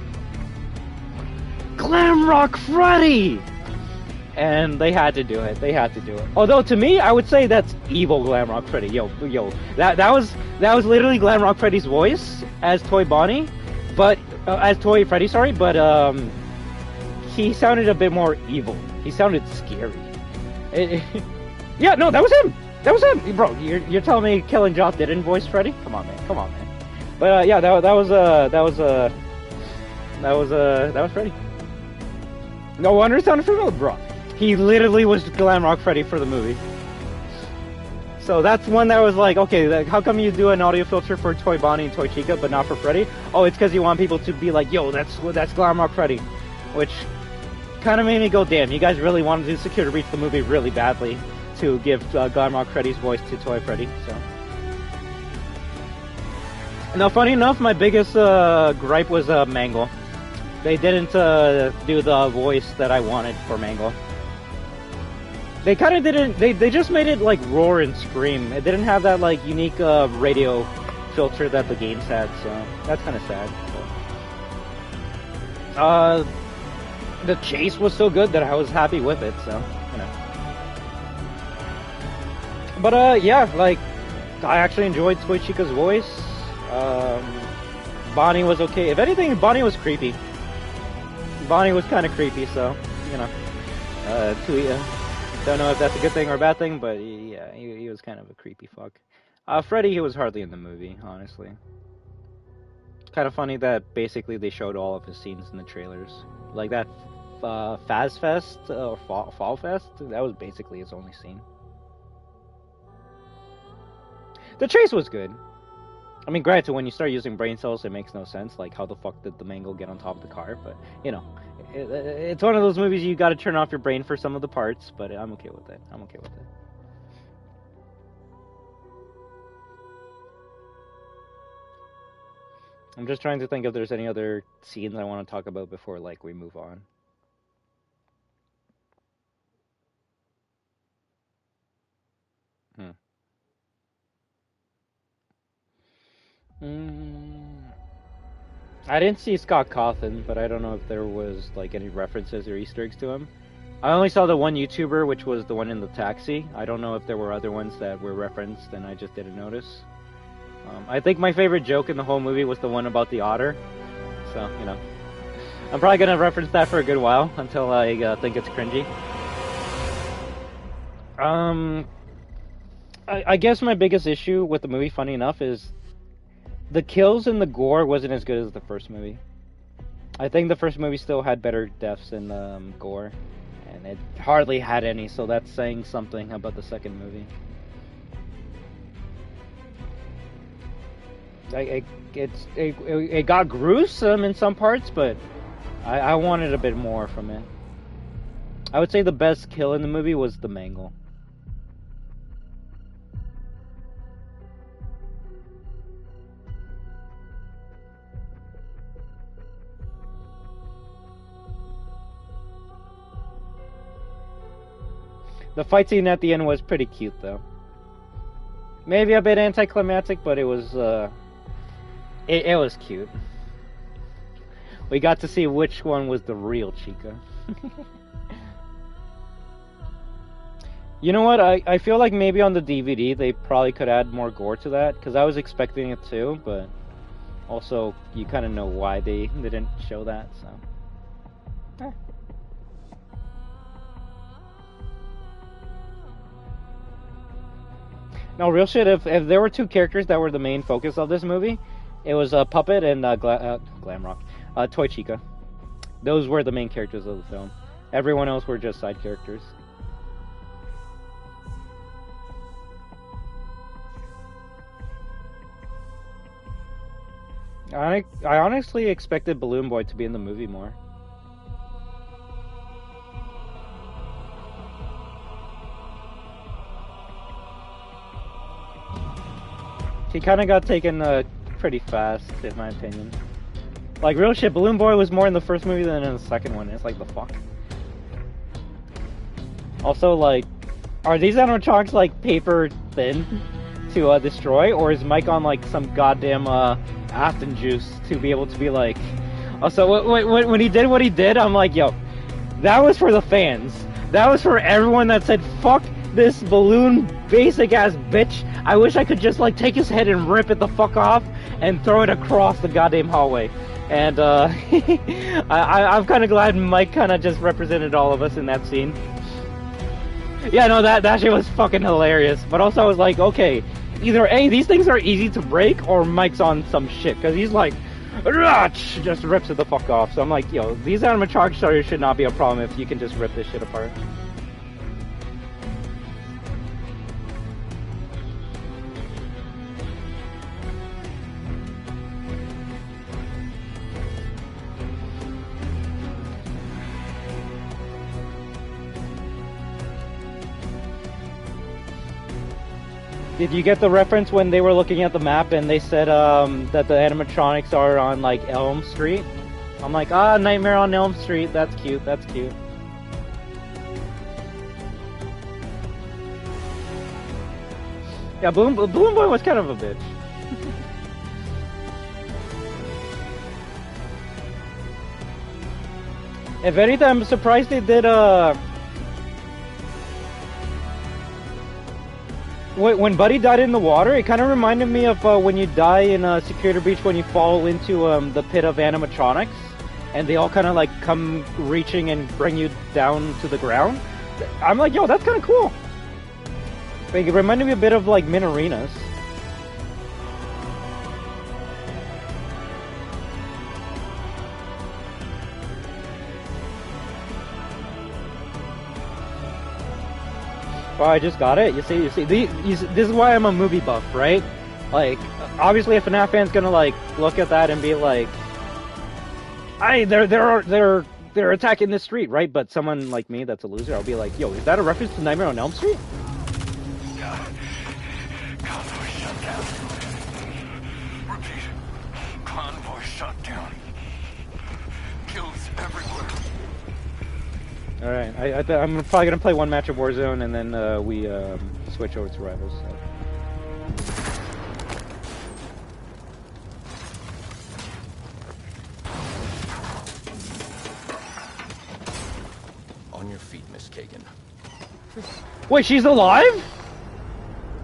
Glamrock Freddy, and they had to do it. Although to me, I would say that's evil Glamrock Freddy. Yo, that was literally Glamrock Freddy's voice as Toy Bonnie, but as Toy Freddy, sorry, but he sounded a bit more evil. He sounded scary. Yeah, no, that was him. That was him, bro. You're telling me Killing Joff didn't voice Freddy? Come on, man. Come on, man. But yeah, that was Freddy. No wonder it sounded familiar, bro. He literally was Glamrock Freddy for the movie. So that's one that was like, okay, how come you do an audio filter for Toy Bonnie and Toy Chica, but not for Freddy? Oh, it's because you want people to be like, yo, that's Glamrock Freddy, which kind of made me go, damn, you guys really wanted to do Secure to Reach the movie really badly to give Glamrock Freddy's voice to Toy Freddy. So now, funny enough, my biggest gripe was Mangle. They didn't do the voice that I wanted for Mangle. They kind of didn't. They just made it like roar and scream. It didn't have that like unique radio filter that the games had. So that's kind of sad. But, the chase was so good that I was happy with it. So you know. But yeah, like I actually enjoyed Toy Chica's voice. Bonnie was okay. If anything, Bonnie was creepy. Bonnie was kind of creepy, so you know. Don't know if that's a good thing or a bad thing, but yeah, he was kind of a creepy fuck. Freddy, he was hardly in the movie, honestly. Kind of funny that basically they showed all of his scenes in the trailers. Like that Faz Fest or Fall Fest, that was basically his only scene. The chase was good. I mean, granted, when you start using brain cells, it makes no sense. Like, how the fuck did the Mangle get on top of the car? But, you know, it's one of those movies you gotta turn off your brain for some of the parts, but I'm okay with it. I'm okay with it. I'm just trying to think if there's any other scenes I want to talk about before, like, we move on. I didn't see Scott Cawthon, but I don't know if there was like any references or Easter eggs to him. I only saw the one YouTuber, which was the one in the taxi. I don't know if there were other ones that were referenced and I just didn't notice. I think my favorite joke in the whole movie was the one about the otter. So, you know. I'm probably going to reference that for a good while until I think it's cringy. I guess my biggest issue with the movie, funny enough, is the kills and the gore wasn't as good as the first movie. I think the first movie still had better deaths and gore, and it hardly had any, so that's saying something about the second movie. It got gruesome in some parts, but I wanted a bit more from it. I would say the best kill in the movie was the Mangle. The fight scene at the end was pretty cute, though. Maybe a bit anticlimactic, but it was it was cute. We got to see which one was the real Chica. You know what? I feel like maybe on the DVD they probably could add more gore to that, because I was expecting it too, but also you kind of know why they didn't show that, so. No, real shit, if there were two characters that were the main focus of this movie, it was Puppet and Glamrock. Toy Chica. Those were the main characters of the film. Everyone else were just side characters. I honestly expected Balloon Boy to be in the movie more. He kind of got taken pretty fast, in my opinion. Like, real shit, Balloon Boy was more in the first movie than in the second one. It's like, the fuck? Also, like, are these animatronics, like, paper thin to destroy? Or is Mike on, like, some goddamn Afton juice to be able to be like... Also, when he did what he did, I'm like, yo, that was for the fans. That was for everyone that said, fuck this balloon basic ass bitch. I wish I could just like take his head and rip it the fuck off and throw it across the goddamn hallway. And I'm kind of glad Mike kind of just represented all of us in that scene. Yeah, no, that shit was fucking hilarious. But also, I was like, okay, either A, these things are easy to break, or Mike's on some shit. Because he's like, just rips it the fuck off. So I'm like, yo, these animatronic starters should not be a problem if you can just rip this shit apart. Did you get the reference when they were looking at the map and they said that the animatronics are on like Elm Street? I'm like, Nightmare on Elm Street. That's cute. That's cute. Yeah, Balloon Boy was kind of a bitch. If anything, I'm surprised they did when Buddy died in the water, it kind of reminded me of when you die in Security Breach when you fall into the pit of animatronics, and they all kind of like come reaching and bring you down to the ground. I'm like, yo, that's kind of cool. Like, it reminded me a bit of like Minarinas. Oh, I just got it. You see. This is why I'm a movie buff, right? Like, obviously, a FNAF fan's gonna like look at that and be like, they're attacking the street, right? But someone like me, that's a loser, I'll be like, yo, is that a reference to Nightmare on Elm Street? Convoy shut down. Repeat. Convoy shut down. Kills everywhere. All right, I'm probably gonna play one match of Warzone and then we switch over to Rivals. So. On your feet, Miss Kagan. Wait, she's alive?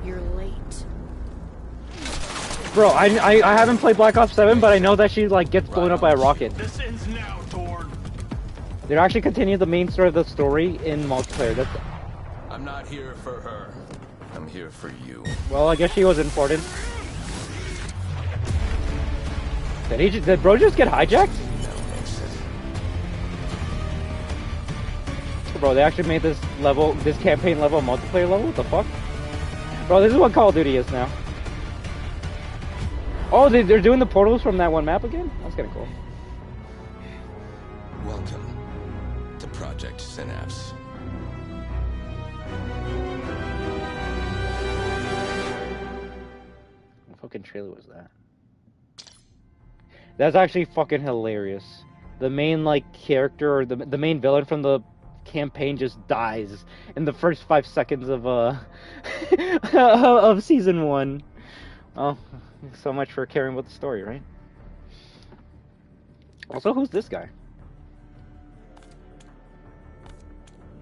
You're late. Bro, I haven't played Black Ops 7, but I know that she like gets blown up by a rocket. This ends now, Thor. They're actually continuing the main story of the story in multiplayer. That's... I'm not here for her. I'm here for you. Well, I guess she was important. Did bro just get hijacked? Bro, they actually made this level, this campaign level, multiplayer level? What the fuck? Bro, this is what Call of Duty is now. Oh, they're doing the portals from that one map again? That's kinda cool. Welcome to Project Synapse. What fucking trailer was that? That's actually fucking hilarious. The main, like, character, or the main villain from the campaign just dies in the first 5 seconds of of season 1. Oh, so much for caring about the story, right? Also, who's this guy?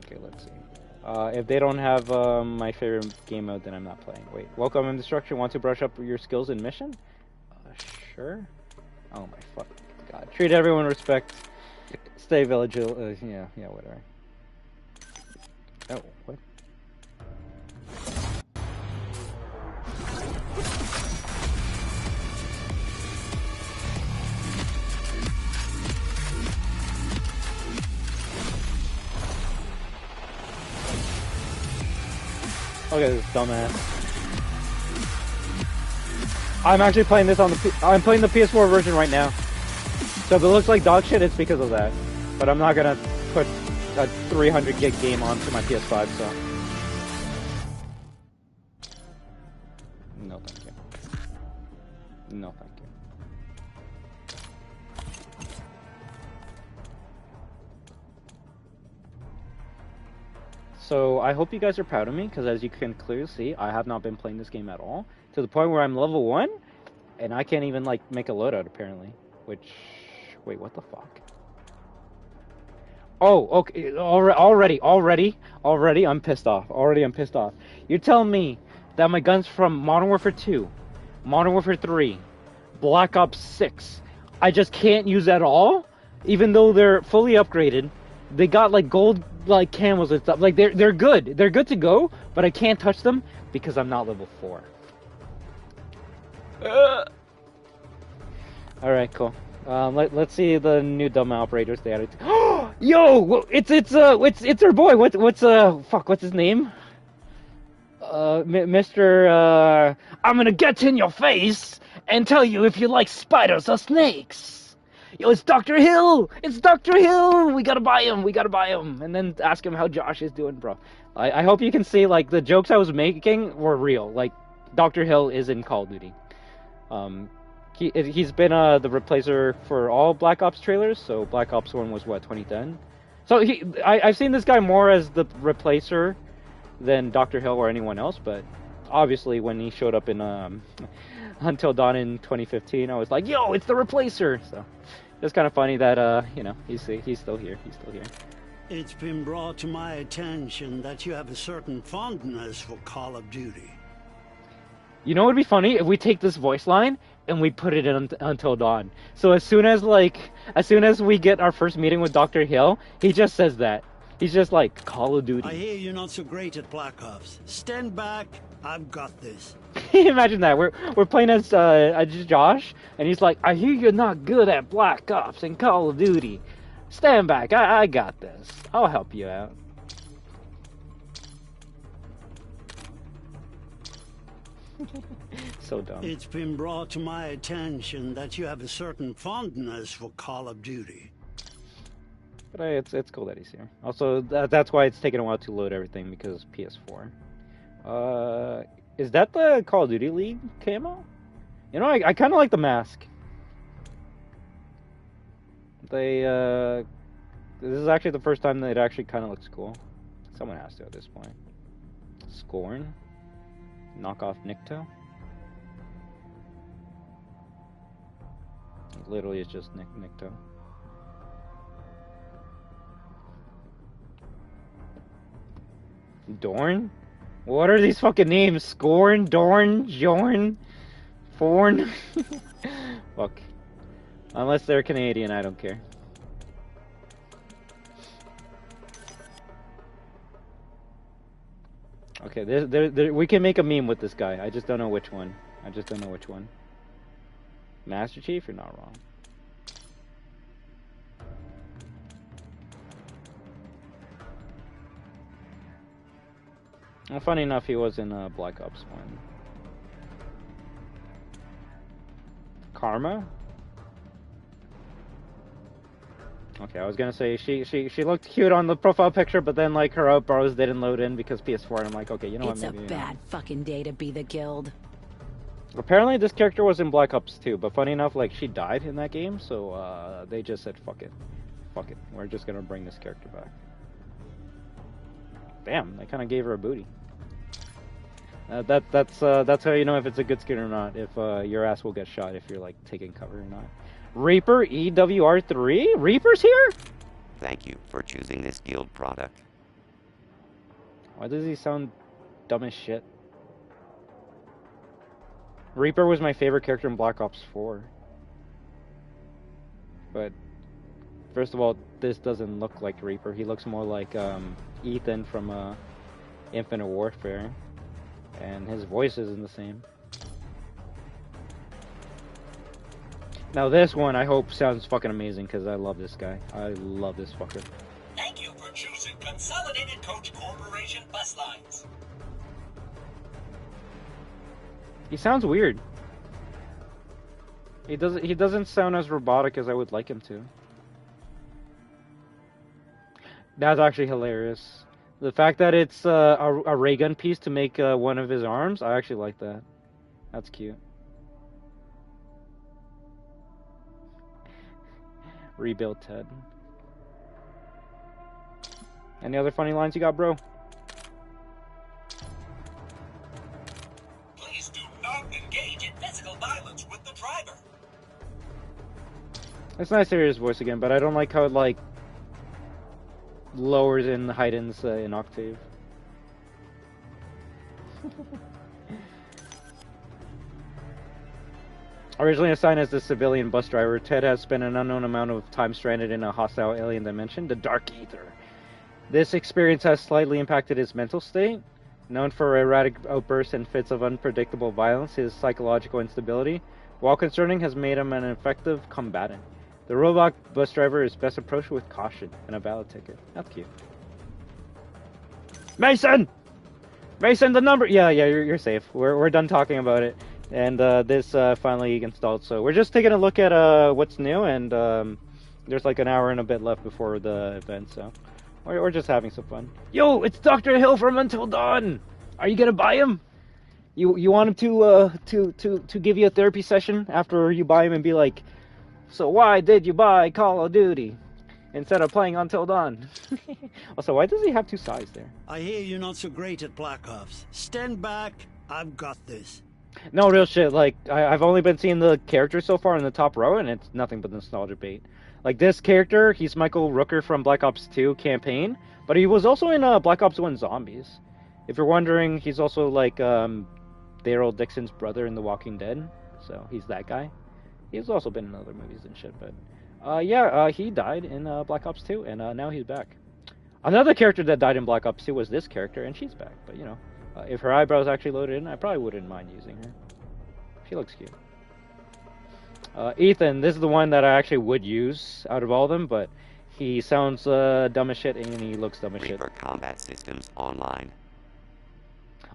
Okay, let's see. If they don't have my favorite game mode, then I'm not playing. Wait, welcome in destruction. Want to brush up your skills in mission? Sure. Oh my fucking god. Treat everyone with respect. Stay vigilant. Yeah, whatever. Oh, what? Okay, this dumbass. I'm actually playing this on the I'm playing the PS4 version right now. So if it looks like dog shit, it's because of that. But I'm not gonna put a 300 gig game onto my PS5, so. No, thank you. No, thank you. So I hope you guys are proud of me, because as you can clearly see, I have not been playing this game at all. To the point where I'm level 1, and I can't even, like, make a loadout, apparently. Which... Wait, what the fuck? Oh, okay, already, I'm pissed off. I'm pissed off. You're telling me that my guns from Modern Warfare 2, Modern Warfare 3, Black Ops 6, I just can't use at all? Even though they're fully upgraded, they got like gold like camos and stuff. Like they're good. They're good to go, but I can't touch them because I'm not level 4. All right, cool. Let's see the new dumb operators they added. Yo, it's our boy. What's his name? Mr. I'm gonna get in your face and tell you if you like spiders or snakes. Yo, it's Dr. Hill. It's Dr. Hill. We gotta buy him. We gotta buy him. And then ask him how Josh is doing, bro. I hope you can see like the jokes I was making were real. Like Dr. Hill is in Call of Duty. He's been the replacer for all Black Ops trailers. So Black Ops 1 was what, 2010. So I've seen this guy more as the replacer than Dr. Hill or anyone else, but obviously when he showed up in Until Dawn in 2015, I was like, yo, it's the replacer. So it's kind of funny that you know, he's still here. He's still here. It's been brought to my attention that you have a certain fondness for Call of Duty. You know what would be funny if we take this voice line and we put it in Until Dawn. So as soon as we get our first meeting with Dr. Hill, he just says that. He's just like, Call of Duty. I hear you're not so great at Black Ops. Stand back, I've got this. Imagine that. We're playing as Josh, and he's like, I hear you're not good at Black Ops and Call of Duty. Stand back, I got this. I'll help you out. So dumb. It's been brought to my attention that you have a certain fondness for Call of Duty. But it's cool that he's here. Also, that's why it's taken a while to load everything, because PS4. Is that the Call of Duty League camo? You know, I kind of like the mask. This is actually the first time that it actually kind of looks cool. Someone has to at this point. Scorn. Knockoff Nikto. Literally, it's just Nikto. Dorn? What are these fucking names? Scorn? Dorn? Jorn? Forn? Fuck. Unless they're Canadian, I don't care. Okay, we can make a meme with this guy. I just don't know which one. Master Chief, you're not wrong. Well, funny enough, he was in Black Ops 1. Karma? Okay, I was gonna say she looked cute on the profile picture, but then like her outbrows didn't load in because PS4, and I'm like, okay, you know what? It's a bad fucking day to be the guild. Apparently, this character was in Black Ops 2, but funny enough, like she died in that game, so they just said, fuck it, we're just gonna bring this character back. Damn, they kind of gave her a booty. That's how you know if it's a good skin or not. If your ass will get shot if you're like taking cover or not. Reaper EWR3? Reaper's here? Thank you for choosing this guild product. Why does he sound dumb as shit? Reaper was my favorite character in Black Ops 4. But first of all, this doesn't look like Reaper. He looks more like Ethan from Infinite Warfare. And his voice isn't the same. Now this one, I hope, sounds fucking amazing, because I love this guy. I love this fucker. Thank you for choosing Consolidated Coach Corporation Bus Lines. He sounds weird. He doesn't sound as robotic as I would like him to. That's actually hilarious. The fact that it's a ray gun piece to make one of his arms, I actually like that. That's cute. Rebuild Ted. Any other funny lines you got, bro? Please do not engage in physical violence with the driver. It's nice to hear his voice again, but I don't like how it like lowers and heightens in octave. Originally assigned as a civilian bus driver, Ted has spent an unknown amount of time stranded in a hostile alien dimension, the Dark Ether. This experience has slightly impacted his mental state. Known for erratic outbursts and fits of unpredictable violence, his psychological instability, while concerning, has made him an effective combatant. The robot bus driver is best approached with caution and a valid ticket. That's cute. Mason! Mason, the number! Yeah, you're safe. We're done talking about it. And this finally installed, so we're just taking a look at what's new, and there's like an hour and a bit left before the event, so we're just having some fun. Yo, it's Dr. Hill from Until Dawn! Are you gonna buy him? You want him to give you a therapy session after you buy him and be like, so why did you buy Call of Duty instead of playing Until Dawn? Also, why does he have two sides there? I hear you're not so great at Black Ops. Stand back, I've got this. No, real shit, like, I've only been seeing the characters so far in the top row, and it's nothing but nostalgia bait. Like, this character, he's Michael Rooker from Black Ops 2 campaign, but he was also in Black Ops 1 Zombies. If you're wondering, he's also, like, Daryl Dixon's brother in The Walking Dead, so he's that guy. He's also been in other movies and shit, but, yeah, he died in Black Ops 2, and now he's back. Another character that died in Black Ops 2 was this character, and she's back, but, you know. If her eyebrows actually loaded in, I probably wouldn't mind using her. She looks cute. Ethan, this is the one that I actually would use out of all of them, but he sounds dumb as shit and he looks dumb as shit. Reaper Combat Systems Online.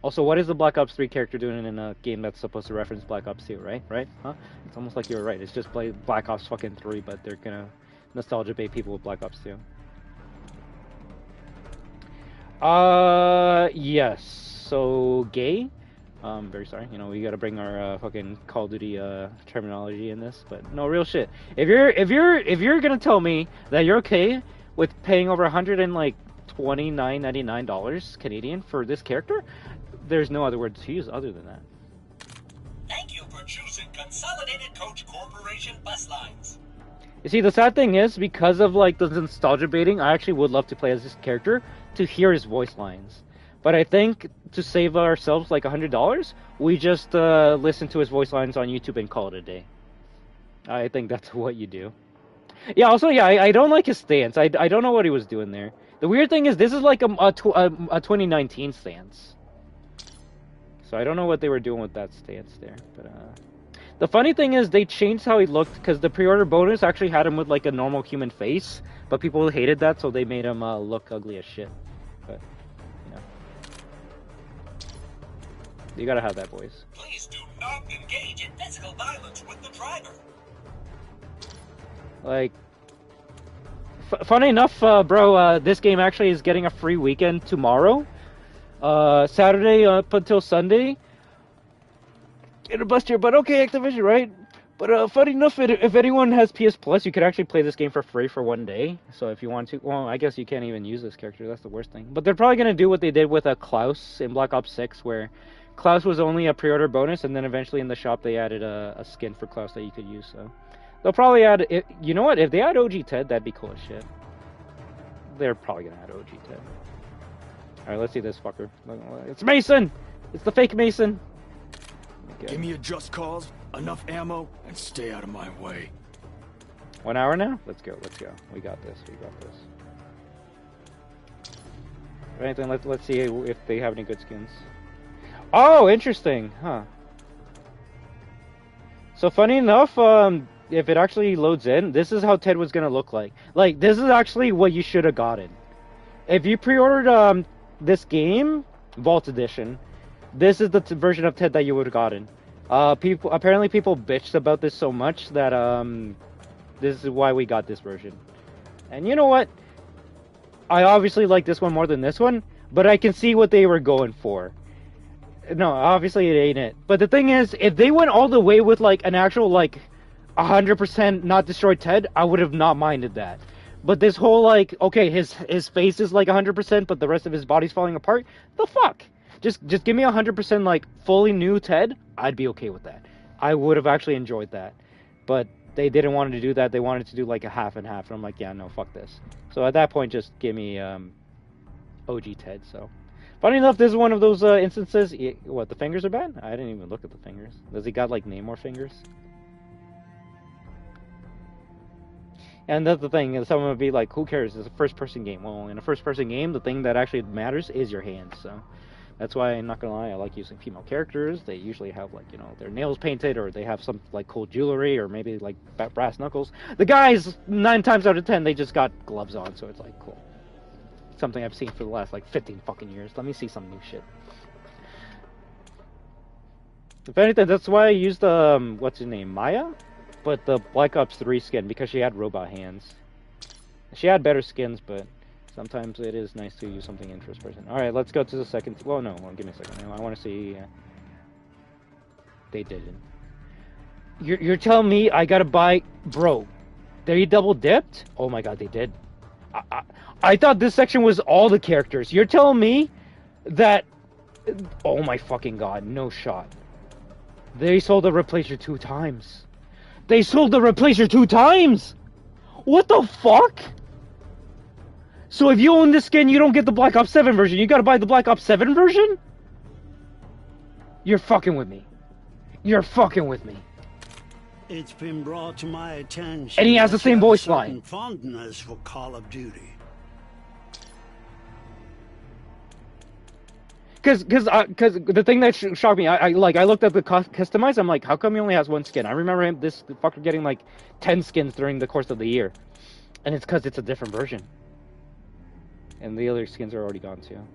Also, what is the Black Ops 3 character doing in a game that's supposed to reference Black Ops 2, right? Right? Huh? It's almost like you were right. It's just Black Ops fucking 3, but they're gonna nostalgia bait people with Black Ops 2. Yes. So gay. Very sorry. You know, we gotta bring our fucking Call of Duty terminology in this, but no, real shit. If you're gonna tell me that you're okay with paying over $129.99 Canadian for this character, there's no other word to use other than that. Thank you for choosing Consolidated Coach Corporation Bus Lines. You see, the sad thing is, because of like the nostalgia baiting, I actually would love to play as this character to hear his voice lines. But I think to save ourselves like $100, we just listen to his voice lines on YouTube and call it a day. I think that's what you do. Yeah, also, yeah, I don't like his stance. I don't know what he was doing there. The weird thing is, this is like a 2019 stance. So I don't know what they were doing with that stance there. But the funny thing is, they changed how he looked, because the pre-order bonus actually had him with like a normal human face. But people hated that, so they made him look ugly as shit. But, you know. You gotta have that, boys. Please do not engage in physical violence with the driver. Like, funny enough, bro, this game actually is getting a free weekend tomorrow. Saturday up until Sunday. It'll bust your butt. Okay, Activision, right? But funny enough, if anyone has PS Plus, you could actually play this game for free for 1 day. So if you want to, well, I guess you can't even use this character. That's the worst thing. But they're probably gonna do what they did with Klaus in Black Ops 6, where Klaus was only a pre-order bonus, and then eventually in the shop they added a skin for Klaus that you could use. So they'll probably add it. You know what? If they add OG Ted, that'd be cool as shit. They're probably gonna add OG Ted. All right, let's see this fucker. It's Mason. It's the fake Mason. Okay. Give me a just cause, enough ammo, and stay out of my way. 1 hour now? Let's go. Let's go. We got this. We got this. Right then, let's see if they have any good skins. Oh, interesting, huh? So funny enough, if it actually loads in, this is how Ted was gonna look like. Like, this is actually what you should have gotten. If you pre-ordered this game, Vault Edition, this is the version of Ted that you would have gotten. Apparently people bitched about this so much that this is why we got this version. And you know what? I obviously like this one more than this one, but I can see what they were going for. No, obviously it ain't it. But the thing is, if they went all the way with like an actual like 100% not destroyed Ted, I would have not minded that. But this whole like, okay, his face is like 100%, but the rest of his body's falling apart. The fuck? Just give me 100% like fully new Ted. I'd be okay with that. I would have actually enjoyed that. But they didn't want to do that. They wanted to do like a half and half. And I'm like, yeah, no, fuck this. So at that point, just give me OG Ted. So funny enough, this is one of those instances. What, the fingers are bad? I didn't even look at the fingers. Does he got like Namor fingers? And that's the thing, and someone would be like, who cares, it's a first-person game. Well, in a first-person game, the thing that actually matters is your hands, so... That's why, I'm not gonna lie, I like using female characters. They usually have, like, you know, their nails painted, or they have some, like, cool jewelry, or maybe, like, brass knuckles. The guys, 9 times out of 10, they just got gloves on, so it's, like, cool. Something I've seen for the last, like, 15 fucking years. Let me see some new shit. If anything, that's why I used, what's his name, Maya? But the Black Ops 3 skin, because she had robot hands. She had better skins, but sometimes it is nice to use something in first person. Alright, let's go to the second... Well, no, give me a second. I want to see... They didn't. You're telling me I gotta buy... Bro, they double dipped? Oh my god, they did. I thought this section was all the characters. You're telling me that... Oh my fucking god, no shot. They sold the replacer 2 times. They sold the replacer 2 times! What the fuck? So if you own this skin, you don't get the Black Ops 7 version. You gotta buy the Black Ops 7 version? You're fucking with me. You're fucking with me. It's been brought to my attention. And he has the that you same have a voice certain line. Fondness for Call of Duty. Cause the thing that shocked me, I looked at the customize. I'm like, how come he only has 1 skin? I remember this fucker getting like 10 skins during the course of the year, and it's because it's a different version, and the other skins are already gone too.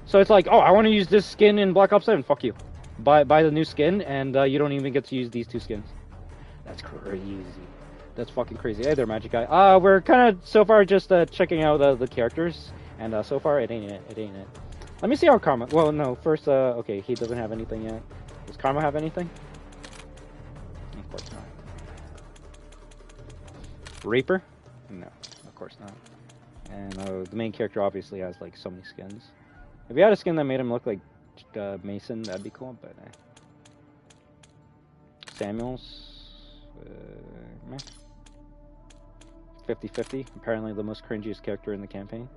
So it's like, oh, I want to use this skin in Black Ops 7. Fuck you, buy the new skin, and you don't even get to use these 2 skins. That's crazy. That's fucking crazy. Hey there, Magic Guy. We're kind of so far just checking out the characters. And so far, it ain't it. It ain't it. Let me see how Karma... Well, no, first, okay, he doesn't have anything yet. Does Karma have anything? Of course not. Reaper? No, of course not. And the main character obviously has, like, so many skins. If he had a skin that made him look like Mason, that'd be cool, but... Samuels? Meh. 50-50. Apparently the most cringiest character in the campaign.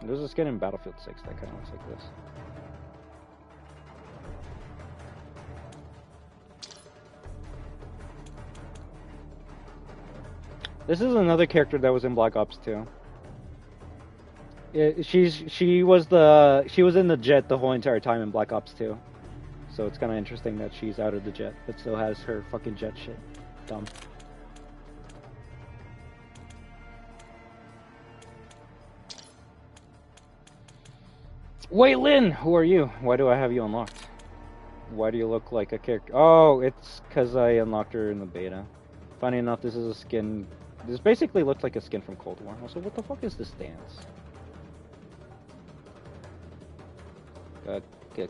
There's a skin in Battlefield 6 that kind of looks like this. This is another character that was in Black Ops 2. She was in the jet the whole entire time in Black Ops 2. So it's kind of interesting that she's out of the jet, but still has her fucking jet shit. Dumb. Wait, Lin, who are you? Why do I have you unlocked? Why do you look like a character? Oh, it's because I unlocked her in the beta. Funny enough, this is a skin. This basically looks like a skin from Cold War. Also, what the fuck is this dance?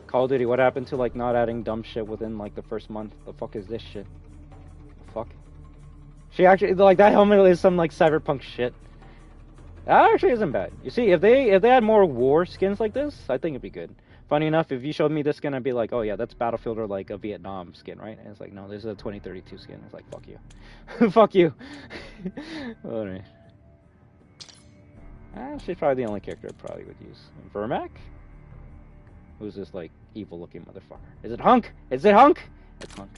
Call of Duty, what happened to like not adding dumb shit within like the first month? The fuck is this shit? The fuck? She actually, like, that helmet is some like cyberpunk shit. That actually isn't bad. You see, if they had more war skins like this, I think it'd be good. Funny enough, if you showed me this skin, I'd be like, oh yeah, that's Battlefield or like a Vietnam skin, right? And it's like, no, this is a 2032 skin. It's like, fuck you. Fuck you. Alright. She's probably the only character I probably would use. Vermac? Who's this, like, evil-looking motherfucker? Is it Hunk? Is it Hunk? It's Hunk.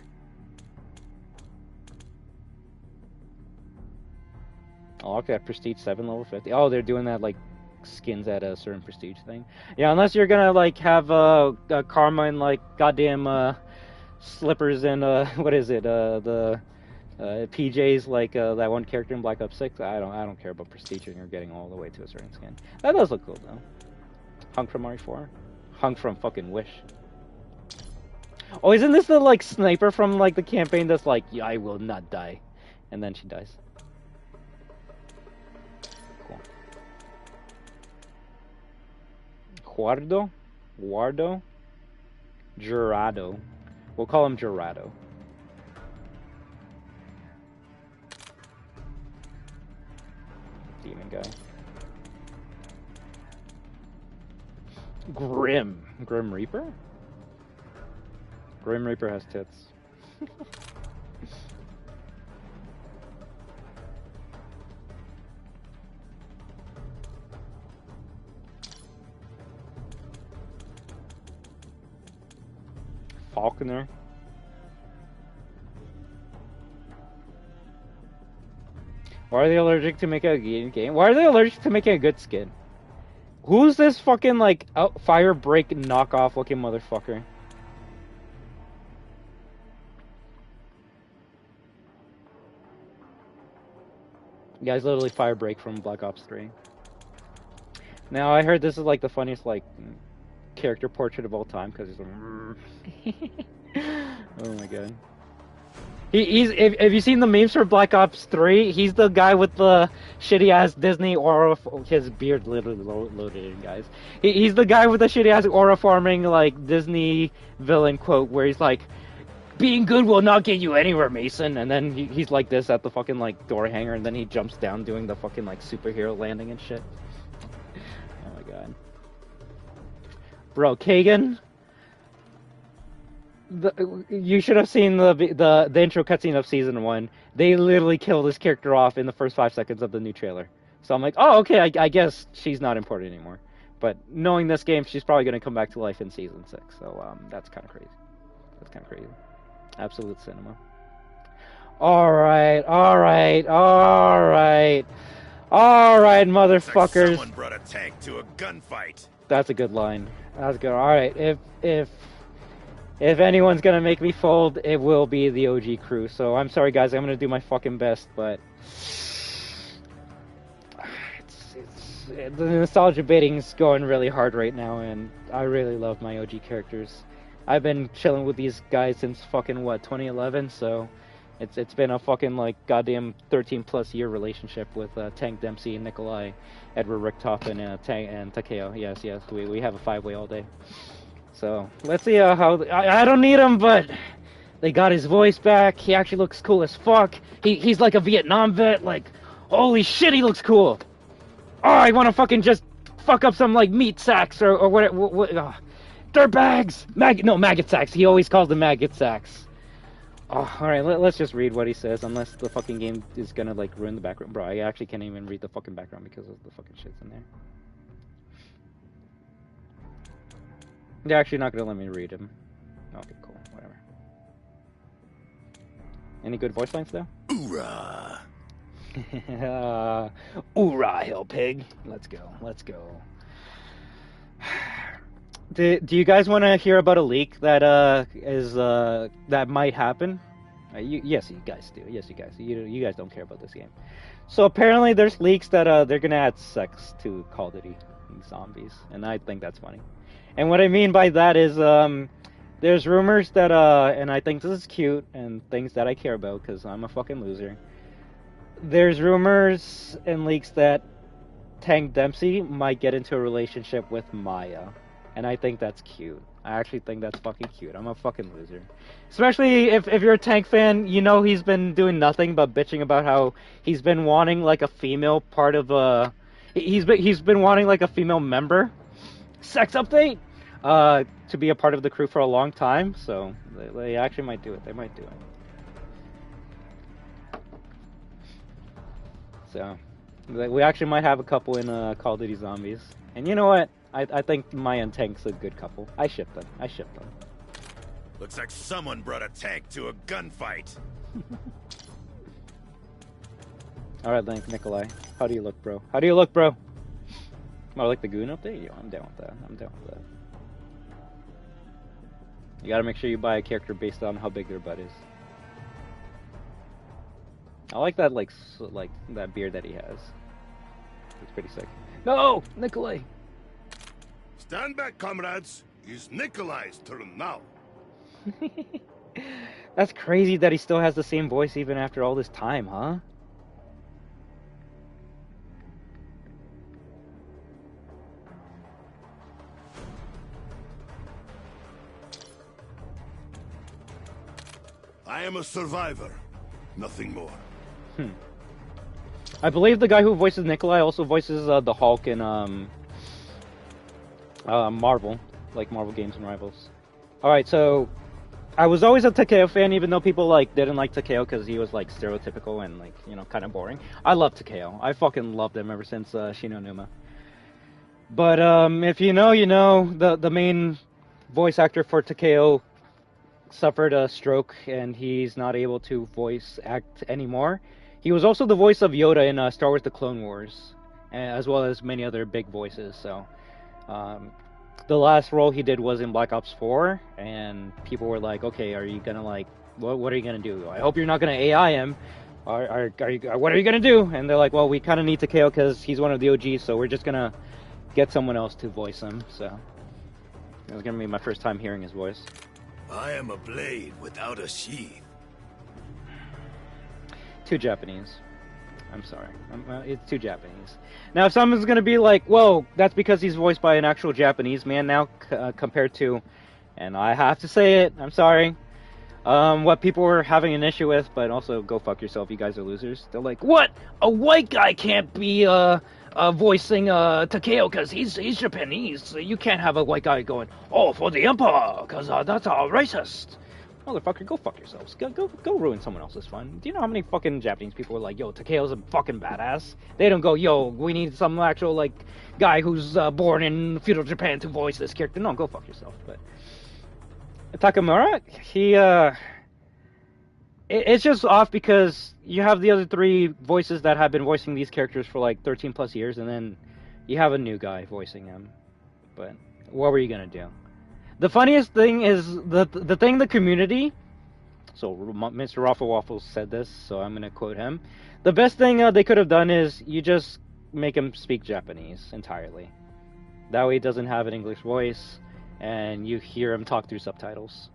Oh, okay, Prestige 7, level 50. Oh, they're doing that, like, skins at a certain prestige thing. Yeah, unless you're gonna, like, have, Karma and, like, goddamn, slippers and, what is it, the, PJs, like, that one character in Black Ops 6. I don't care about prestiging or getting all the way to a certain skin. That does look cool, though. Hunk from RE4. Hunk from fucking Wish. Oh, isn't this the, like, sniper from, like, the campaign that's like, yeah, I will not die. And then she dies. Cool. Wardo? Jurado. We'll call him Jurado. Demon guy. Grim Reaper? Grim Reaper has tits. Falconer. Why are they allergic to making a game? Why are they allergic to making a good skin? Who's this fucking, like, fire break knockoff looking motherfucker? Guy's literally fire break from Black Ops 3. Now, I heard this is, like, the funniest, like, character portrait of all time, because he's like... Oh my god. Have you seen the memes for Black Ops 3? He's the guy with the shitty-ass Disney aura... His beard literally loaded in, guys. He's the guy with the shitty-ass aura farming, like, Disney villain quote, where he's like, being good will not get you anywhere, Mason. And then he's like this at the fucking, like, door hanger, and then he jumps down doing the fucking, like, superhero landing and shit. Oh my god. Bro, Kagan... you should have seen the intro cutscene of Season 1. They literally kill this character off in the first 5 seconds of the new trailer. So I'm like, oh, okay, I guess she's not important anymore. But knowing this game, she's probably going to come back to life in Season 6. So that's kind of crazy. That's kind of crazy. Absolute cinema. Alright, motherfuckers. Like someone brought a tank to a gunfight. That's a good line. That's good. Alright, if anyone's gonna make me fold, it will be the OG crew. So I'm sorry, guys. I'm gonna do my fucking best, but the nostalgia baiting's going really hard right now, and I really love my OG characters. I've been chilling with these guys since fucking what 2011. So it's been a fucking like goddamn 13+ year relationship with Tank Dempsey, Nikolai, Edward Richtoff, and Takeo. Yes, we have a 5-way all day. So, let's see how... I don't need him, but... They got his voice back. He actually looks cool as fuck. He's like a Vietnam vet. Like, holy shit, he looks cool. Oh, I want to fucking just fuck up some, like, meat sacks or what dirt bags! Maggot sacks. He always calls them maggot sacks. Oh, alright, let's just read what he says, unless the fucking game is gonna, like, ruin the background. Bro, I actually can't even read the fucking background because of the fucking shits in there. They're actually not gonna let me read him. Okay, cool, whatever. Any good voice lines though? Hoorah! Hoorah, hill pig! Let's go. Do you guys want to hear about a leak that that might happen? Yes, you guys do. Yes, you guys. You guys don't care about this game. So apparently, there's leaks that they're gonna add sex to Call of Duty Zombies, and I think that's funny. And what I mean by that is, there's rumors that, and I think this is cute, and things that I care about, because I'm a fucking loser. There's rumors and leaks that Tank Dempsey might get into a relationship with Maya. And I think that's cute. I actually think that's fucking cute. I'm a fucking loser. Especially if you're a Tank fan, you know he's been doing nothing but bitching about how he's been wanting, like, a female part of a... He's been wanting, like, a female member. Sex update! To be a part of the crew for a long time, so they actually might do it. They might do it. So, we actually might have a couple in Call of Duty Zombies. And you know what? I think Maya and Tank's a good couple. I ship them. Looks like someone brought a tank to a gunfight. Alright, then, Nikolai. How do you look, bro? Oh, like the goon update? Yo, I'm down with that. You gotta make sure you buy a character based on how big their butt is. I like that, like that beard that he has. It's pretty sick. No! Nikolai! Stand back, comrades. It's Nikolai's turn now. That's crazy that he still has the same voice even after all this time, huh? I am a survivor. Nothing more. I believe the guy who voices Nikolai also voices the Hulk in Marvel, like Marvel Games and Rivals. Alright, so I was always a Takeo fan, even though people like didn't like Takeo because he was like stereotypical and like, you know, kind of boring. I love Takeo. I fucking loved him ever since Shino Numa. But if you know, you know, the main voice actor for Takeo suffered a stroke and he's not able to voice act anymore. He was also the voice of Yoda in Star Wars: The Clone Wars, as well as many other big voices. So, the last role he did was in Black Ops 4, and people were like, "Okay, are you gonna like, what are you gonna do? I hope you're not gonna AI him. What are you gonna do?" And they're like, "Well, we kind of need Takeo because he's one of the OGs, so we're just gonna get someone else to voice him." So, it was gonna be my first time hearing his voice. I am a blade without a sheath. Too Japanese. I'm sorry. It's too Japanese. Now, if someone's gonna be like, "Well, that's because he's voiced by an actual Japanese man now," compared to, and I have to say it, I'm sorry, what people were having an issue with, but also go fuck yourself, you guys are losers. They're like, "What? A white guy can't be voicing Takeo because he's Japanese. So you can't have a white guy going, 'Oh, for the emperor,' because that's racist." Motherfucker, go fuck yourselves. Go ruin someone else's fun. Do you know how many fucking Japanese people are like, "Yo, Takeo's a fucking badass"? They don't go, "Yo, we need some actual, like, guy who's born in feudal Japan to voice this character." No, go fuck yourself. But Takamura, it's just off because you have the other three voices that have been voicing these characters for like 13 plus years, and then you have a new guy voicing him. But what were you gonna do? The funniest thing is the thing the community. So Mr. Raffle Waffles said this, so I'm gonna quote him. The best thing they could have done is you just make him speak Japanese entirely. That way he doesn't have an English voice, and you hear him talk through subtitles.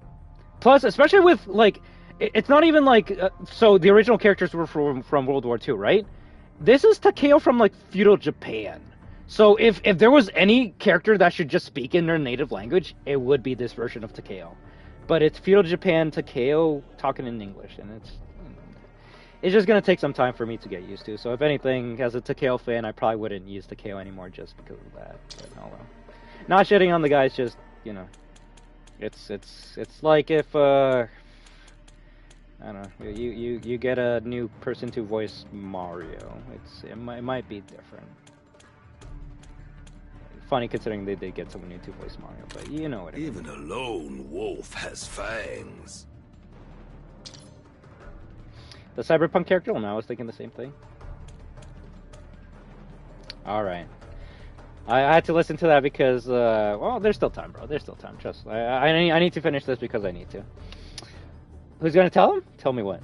Plus, especially with like, it's not even like so the original characters were from World War II, right? This is Takeo from like feudal Japan. So if there was any character that should just speak in their native language, it would be this version of Takeo. But it's feudal Japan Takeo talking in English, and it's just gonna take some time for me to get used to. So if anything, as a Takeo fan, I probably wouldn't use Takeo anymore just because of that. But oh well. Not shitting on the guys, just, you know, it's like if I don't know, you get a new person to voice Mario. It might be different. Funny considering they did get someone new to voice Mario, but you know what I mean. Even a lone wolf has fangs. The Cyberpunk character? Well, no, I was thinking the same thing. Alright. I had to listen to that because, well, there's still time, bro. There's still time. Trust me. I need to finish this because I need to. Who's gonna tell him? Tell me what?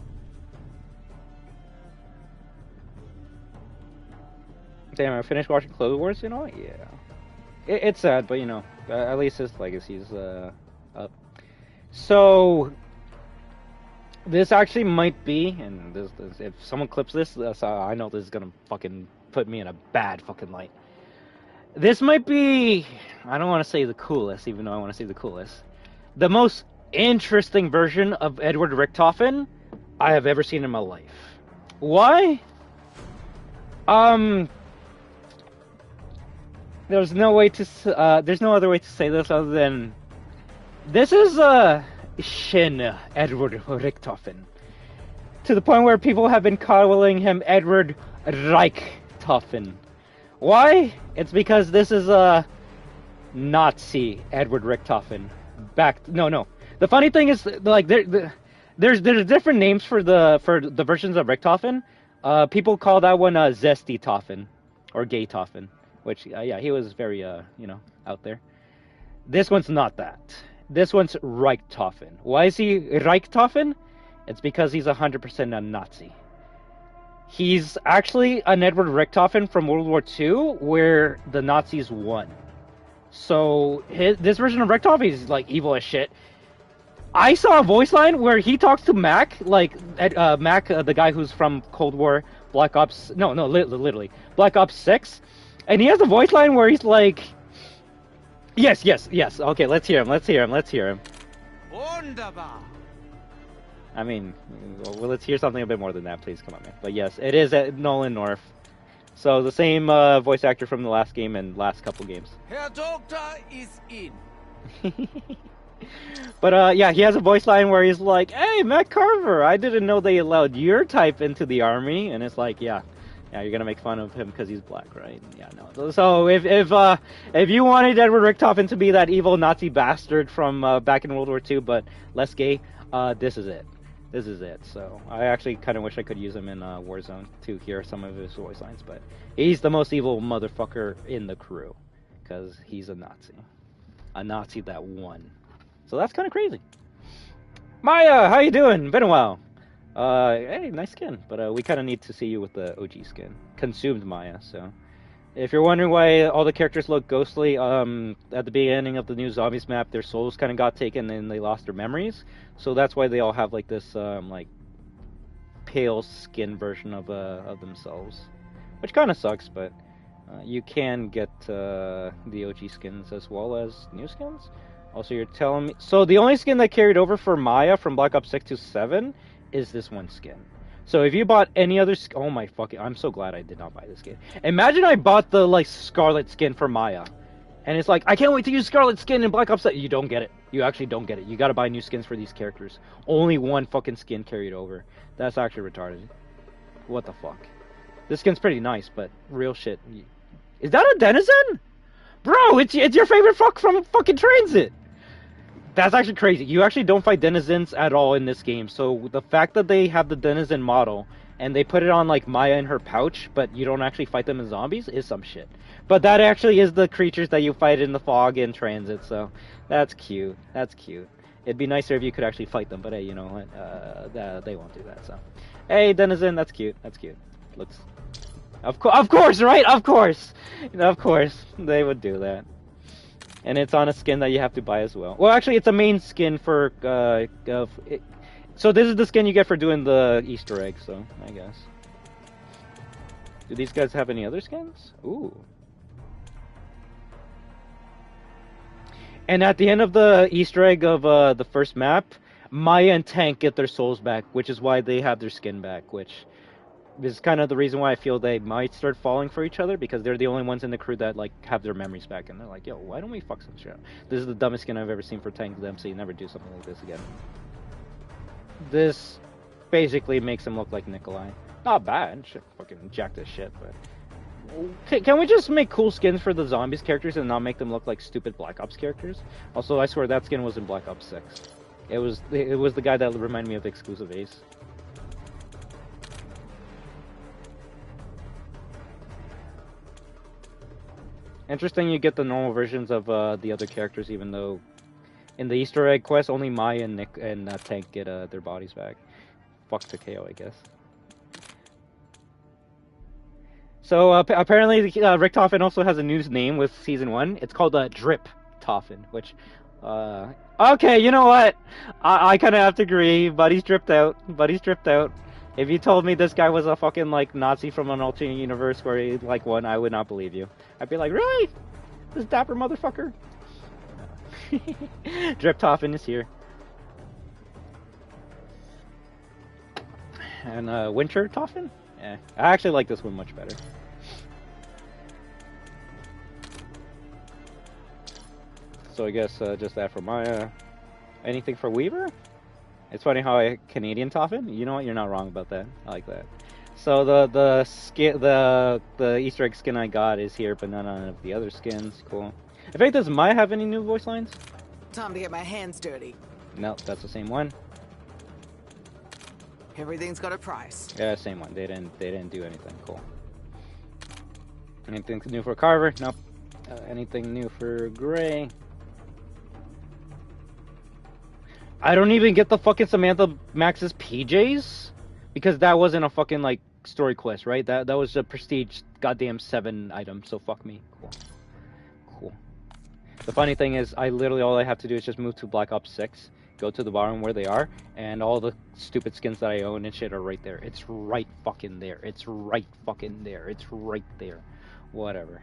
Damn, I finished watching Clone Wars, you know? Yeah. It's sad, but, you know, at least his legacy's up. So, this actually might be, and this if someone clips this, I know this is gonna fucking put me in a bad fucking light. This might be, I don't want to say the coolest, even though I want to say the coolest, the most interesting version of Edward Richtofen I have ever seen in my life. Why? There's no other way to say this other than this is Shin Edward Richtofen, to the point where people have been calling him Edward Reichtofen. Why? It's because this is Nazi Edward Richtofen. No. The funny thing is, like, there's different names for the versions of Richtofen. People call that one Zesty Toffen or Gay Toffen. Which, yeah, he was very, you know, out there. This one's not that. This one's Reichtofen. Why is he Reichtofen? It's because he's 100% a Nazi. He's actually an Edward Richtofen from World War II, where the Nazis won. So, this version of Richtofen is, like, evil as shit. I saw a voice line where he talks to Mac, like, Mac, the guy who's from Cold War, Black Ops... No, literally. Black Ops 6... And he has a voice line where he's like, yes. Okay, let's hear him. Wunderbar. I mean, well, let's hear something a bit more than that, please. Come on, man. But yes, it is Nolan North. So the same voice actor from the last game and last couple games. Herr Doctor is in. But yeah, he has a voice line where he's like, "Hey, Matt Carver, I didn't know they allowed your type into the army," and it's like, yeah, you're gonna make fun of him because he's black, right? Yeah, no. So if you wanted Edward Richtofen to be that evil Nazi bastard from back in World War II, but less gay, this is it. This is it. So I actually kind of wish I could use him in Warzone to hear some of his voice lines, but he's the most evil motherfucker in the crew because he's a Nazi that won. So that's kind of crazy. Maya, how you doing? Been a while. Hey, nice skin, but we kind of need to see you with the OG skin. Consumed Maya, so. If you're wondering why all the characters look ghostly, at the beginning of the new Zombies map, their souls kind of got taken and they lost their memories. So that's why they all have like this, like, pale skin version of themselves. Which kind of sucks, but you can get the OG skins as well as new skins. Also, you're telling me... So the only skin that carried over for Maya from Black Ops 6 to 7 is this one skin. So if you bought any other... Oh my fucking... I'm so glad I did not buy this skin. Imagine I bought the, like, Scarlet skin for Maya. And it's like, I can't wait to use Scarlet skin in Black Ops 6. You don't get it. You actually don't get it. You gotta buy new skins for these characters. Only one fucking skin carried over. That's actually retarded. What the fuck? This skin's pretty nice, but real shit. Is that a Denizen? Bro, it's your favorite fuck from fucking Transit. That's actually crazy. You actually don't fight denizens at all in this game. So the fact that they have the denizen model and they put it on like Maya in her pouch, but you don't actually fight them as zombies is some shit. But that actually is the creatures that you fight in the fog in Transit. So that's cute. That's cute. It'd be nicer if you could actually fight them, but hey, you know what? They won't do that. So hey, denizen, that's cute. That's cute. Looks. Of course, right? Of course they would do that. And it's on a skin that you have to buy as well. Well, actually, it's a main skin for... So this is the skin you get for doing the Easter egg, so I guess. Do these guys have any other skins? Ooh. And at the end of the Easter egg of the first map, Maya and Tank get their souls back, which is why they have their skin back, which... This is kind of the reason why I feel they might start falling for each other, because they're the only ones in the crew that like have their memories back, and they're like, yo, why don't we fuck some shit up? This is the dumbest skin I've ever seen for Tank Dempsey. Never do something like this again. This basically makes him look like Nikolai. Not bad. Shit, fucking jack this shit, but... Can we just make cool skins for the zombies characters and not make them look like stupid Black Ops characters? Also, I swear that skin was in Black Ops 6. It was the guy that reminded me of Exclusive Ace. Interesting you get the normal versions of the other characters, even though in the Easter egg quest only Maya and Nick and Tank get their bodies back. Fuck to KO, I guess. So apparently Richtofen also has a new name with Season 1. It's called Drip Toffen, which... okay, you know what? I kind of have to agree. Buddy's dripped out. Buddy's dripped out. If you told me this guy was a fucking, like, Nazi from an alternate universe where he, like, won, I would not believe you. I'd be like, really? This dapper motherfucker? Driptoffen is here. And, Winter Toffen? Yeah, I actually like this one much better. So I guess, just that for Maya. Anything for Weaver? It's funny how I Canadian Toffen. You know what? You're not wrong about that. I like that. So the Easter egg skin I got is here, but none of the other skins. Cool. In fact, does Maya have any new voice lines? Time to get my hands dirty. No, that's the same one. Everything's got a price. Yeah, same one. They didn't do anything. Cool. Anything new for Carver? Nope. Anything new for Gray? I don't even get the fucking Samantha Max's PJs, because that wasn't a fucking like story quest, right? That was a prestige goddamn 7 item. So fuck me. Cool. The funny thing is, all I have to do is just move to Black Ops 6, go to the bottom where they are, and all the stupid skins that I own and shit are right there. It's right fucking there. It's right fucking there. It's right there. Whatever.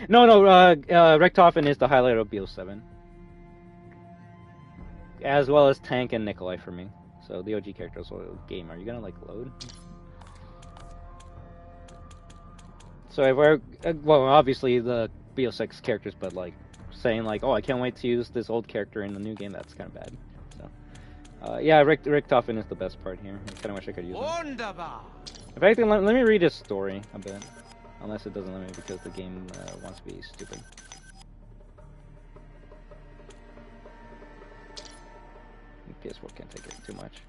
No, Richtofen is the highlight of BO7. As well as Tank and Nikolai for me. So the OG characters will game. Are you gonna like load? So if we're well, obviously the BO6 characters, but like saying like, oh, I can't wait to use this old character in the new game. That's kind of bad. So yeah, Richtofen is the best part here. I kind of wish I could use him. In fact, let me read his story a bit, unless it doesn't let me because the game wants to be stupid. PS4 can't take it too much.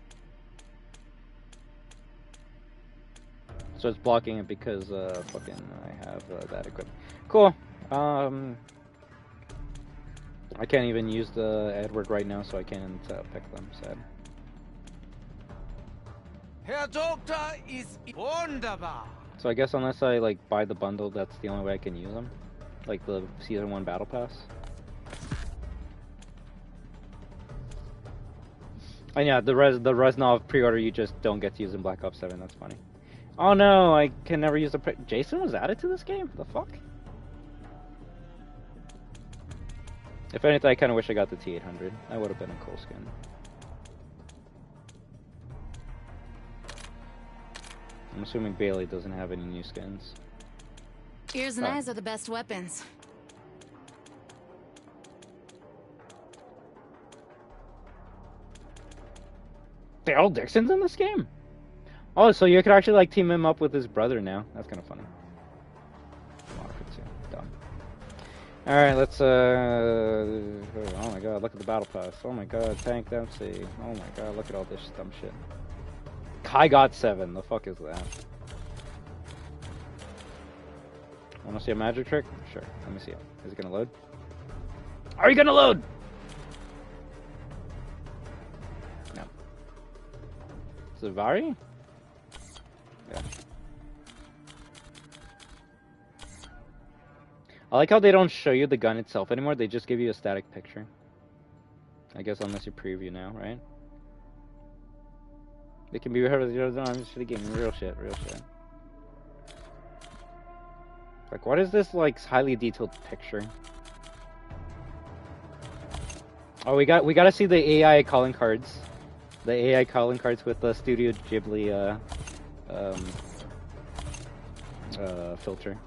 So it's blocking it because fucking I have that equipment. Cool. I can't even use the Edward right now, so I can't pick them. Sad. Herr Doctor ist wunderbar. So I guess unless I like buy the bundle, that's the only way I can use them, like the Season 1 Battle Pass. And yeah, the Reznov pre-order you just don't get to use in Black Ops 7. That's funny. Oh no, I can never use the Jason was added to this game? The fuck? If anything, I kind of wish I got the T800. That would have been a cool skin. I'm assuming Bailey doesn't have any new skins. Ears and eyes are the best weapons. Daryl Dixon's in this game? Oh, so you could actually like team him up with his brother now. That's kind of funny. Dumb. Alright, let's oh my god, look at the battle pass. Oh my god, Tank Dempsey. Oh my god, look at all this dumb shit. Kai got 7. The fuck is that? Wanna see a magic trick? Sure. Let me see it. Is it gonna load? Are you gonna load? No. Is it Vari? Yeah. I like how they don't show you the gun itself anymore. They just give you a static picture. I guess unless you preview now, right? They can be heard of the shitty game. Real shit, real shit. Like, what is this, like, highly detailed picture? Oh, we gotta see the AI calling cards. The AI calling cards with the Studio Ghibli, filter.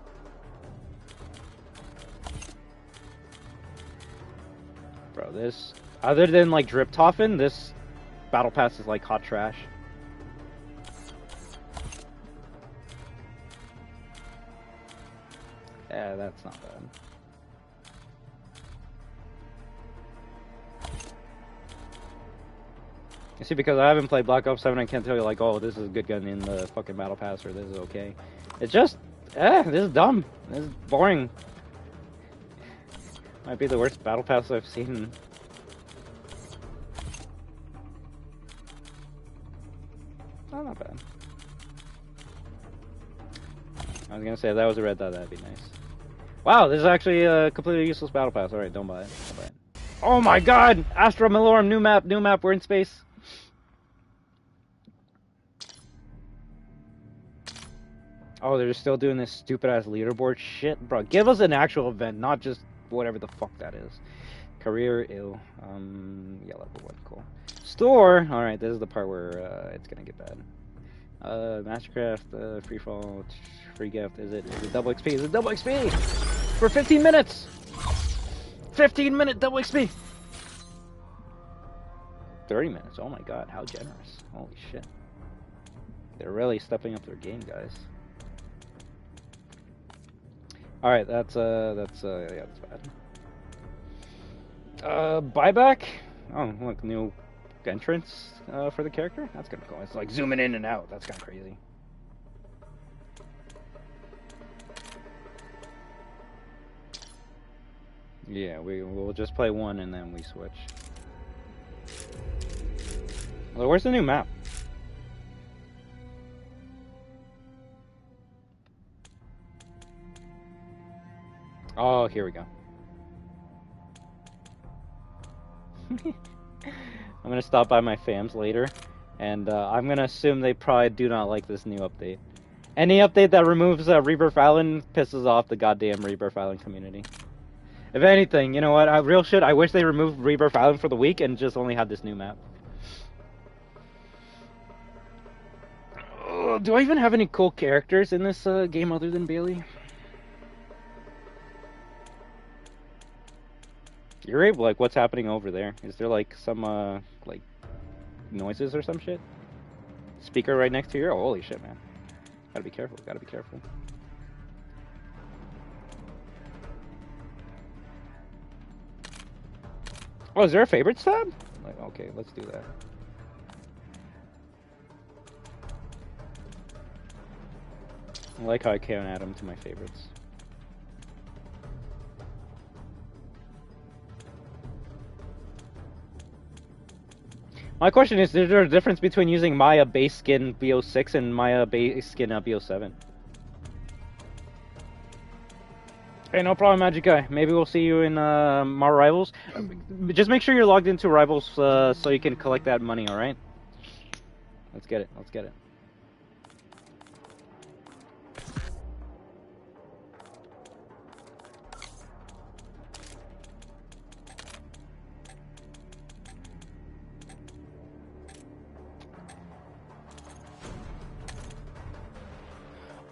Bro, this... Other than, like, Driptoffen, this Battle Pass is, like, hot trash. Yeah, that's not bad. You see, because I haven't played Black Ops 7, I can't tell you, like, oh, this is a good gun in the fucking Battle Pass, or this is okay. It's just, this is dumb. This is boring. Might be the worst Battle Pass I've seen. Oh, not bad. I was gonna say, if that was a red dot, that'd be nice. Wow, this is actually a completely useless Battle Pass. Alright, don't buy it. Don't buy it. Oh my god! Astra Malorum, new map, we're in space. Oh, they're still doing this stupid-ass leaderboard shit? Bro, give us an actual event, not just whatever the fuck that is. Career, ill. Yeah, level 1, cool. Store! Alright, this is the part where it's gonna get bad. Mastercraft, freefall, free gift. Is it double XP? Is it double XP? For 15 minutes! 15-minute double XP! 30 minutes, oh my god, how generous. Holy shit. They're really stepping up their game, guys. Alright, yeah, that's bad. Buyback? Oh, look, new entrance for the character? That's kinda cool. It's like zooming in and out. That's kinda crazy. Yeah, we'll just play one and then we switch. Well, where's the new map? Oh, here we go. I'm gonna stop by my fams later, and I'm gonna assume they probably do not like this new update. Any update that removes Rebirth Island pisses off the goddamn Rebirth Island community. If anything, you know what? Real shit, I wish they removed Rebirth Island for the week and just only had this new map. Do I even have any cool characters in this game other than Bailey? You're able, like, what's happening over there? Is there, like, some, like, noises or some shit? Speaker right next to you? Oh, holy shit, man. Gotta be careful, gotta be careful. Oh, is there a favorites tab? Like, Okay, let's do that. I like how I can't add them to my favorites. My question is there a difference between using Maya base skin BO6 and Maya base skin BO7? Hey, no problem, Magic Guy. Maybe we'll see you in more Rivals. Just make sure you're logged into Rivals so you can collect that money, alright? Let's get it, let's get it.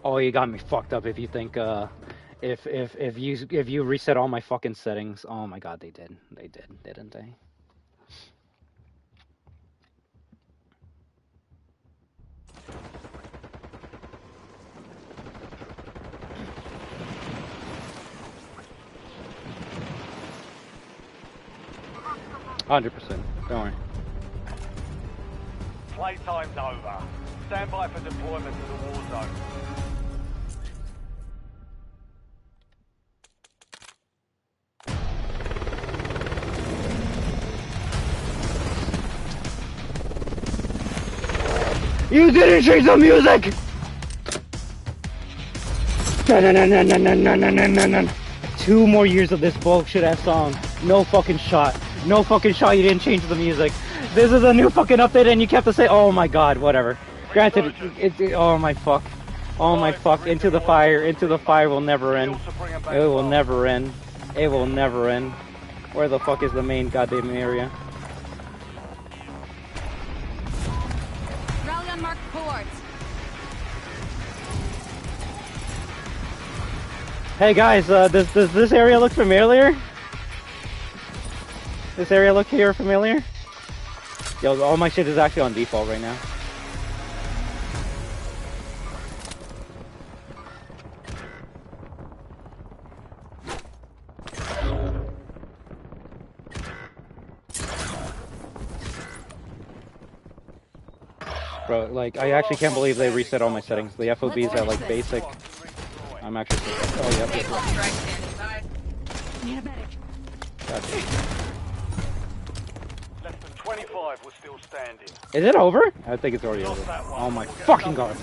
Oh, you got me fucked up if you think if you reset all my fucking settings. Oh my god, they did, didn't they? 100%. Don't worry. Playtime's over. Stand by for deployment to the war zone. You didn't change the music! No. 2 more years of this bullshit ass song. No fucking shot. No fucking shot, you didn't change the music. This is a new fucking update and you kept to say, oh my god, whatever. Granted, oh my fuck. Oh my fuck, into the fire will never end. It will never end. It will never end. Where the fuck is the main goddamn area? Rally on marked ports. Hey guys, does this area look familiar? This area look here familiar? Yo, all my shit is actually on default right now. Bro, like, I actually can't believe they reset all my settings. The FOB is at, like, basic. I'm actually... Oh, yep. Need a medic. Less than 25 were still standing. Is it over? I think it's already over. Oh my fucking god.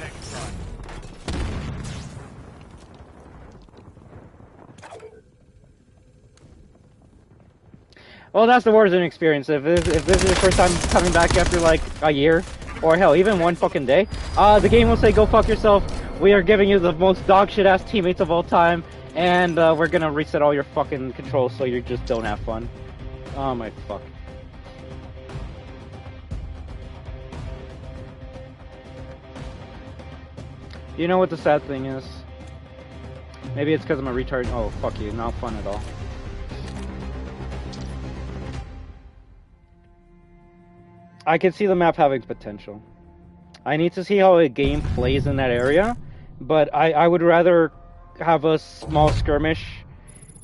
Well, that's the Warzone experience. If this is the first time coming back after like a year, or hell, even one fucking day, the game will say, go fuck yourself. We are giving you the most dog shit ass teammates of all time, and we're gonna reset all your fucking controls so you just don't have fun. Oh my fuck. You know what the sad thing is? Maybe it's because I'm a retard. Oh, fuck you. Not fun at all. I can see the map having potential. I need to see how a game plays in that area, but I would rather have a small skirmish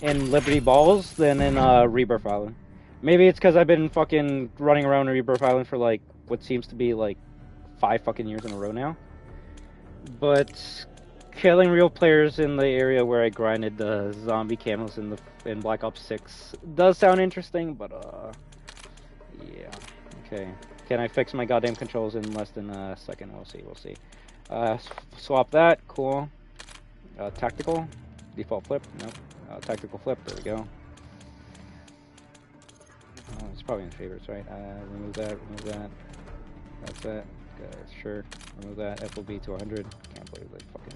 in Liberty Balls than in Rebirth Island. Maybe it's because I've been fucking running around Rebirth Island for like what seems to be like 5 fucking years in a row now. But killing real players in the area where I grinded the zombie camos in Black Ops 6 does sound interesting, but yeah. Okay. Can I fix my goddamn controls in less than a second? We'll see. Swap that. Cool. Tactical. Default flip. Nope. Tactical flip. There we go. Oh, it's probably in favorites, right? Remove that. Remove that. That's it. Sure. Remove that. FOB to 100. Can't believe they fucking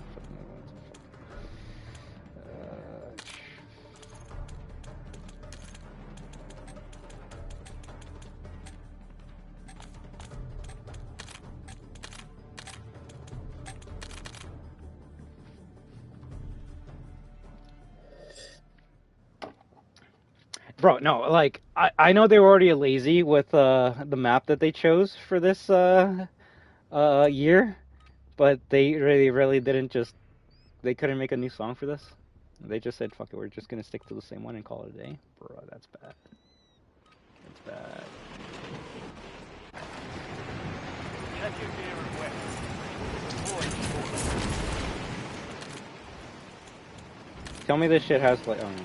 Bro, no, like, I know they were already lazy with the map that they chose for this year, but they really didn't they couldn't make a new song for this. They just said, fuck it, we're just gonna stick to the same one and call it a day. Bro, that's bad. That's bad. Check your gear and weapons. Tell me this shit has like. Oh, no,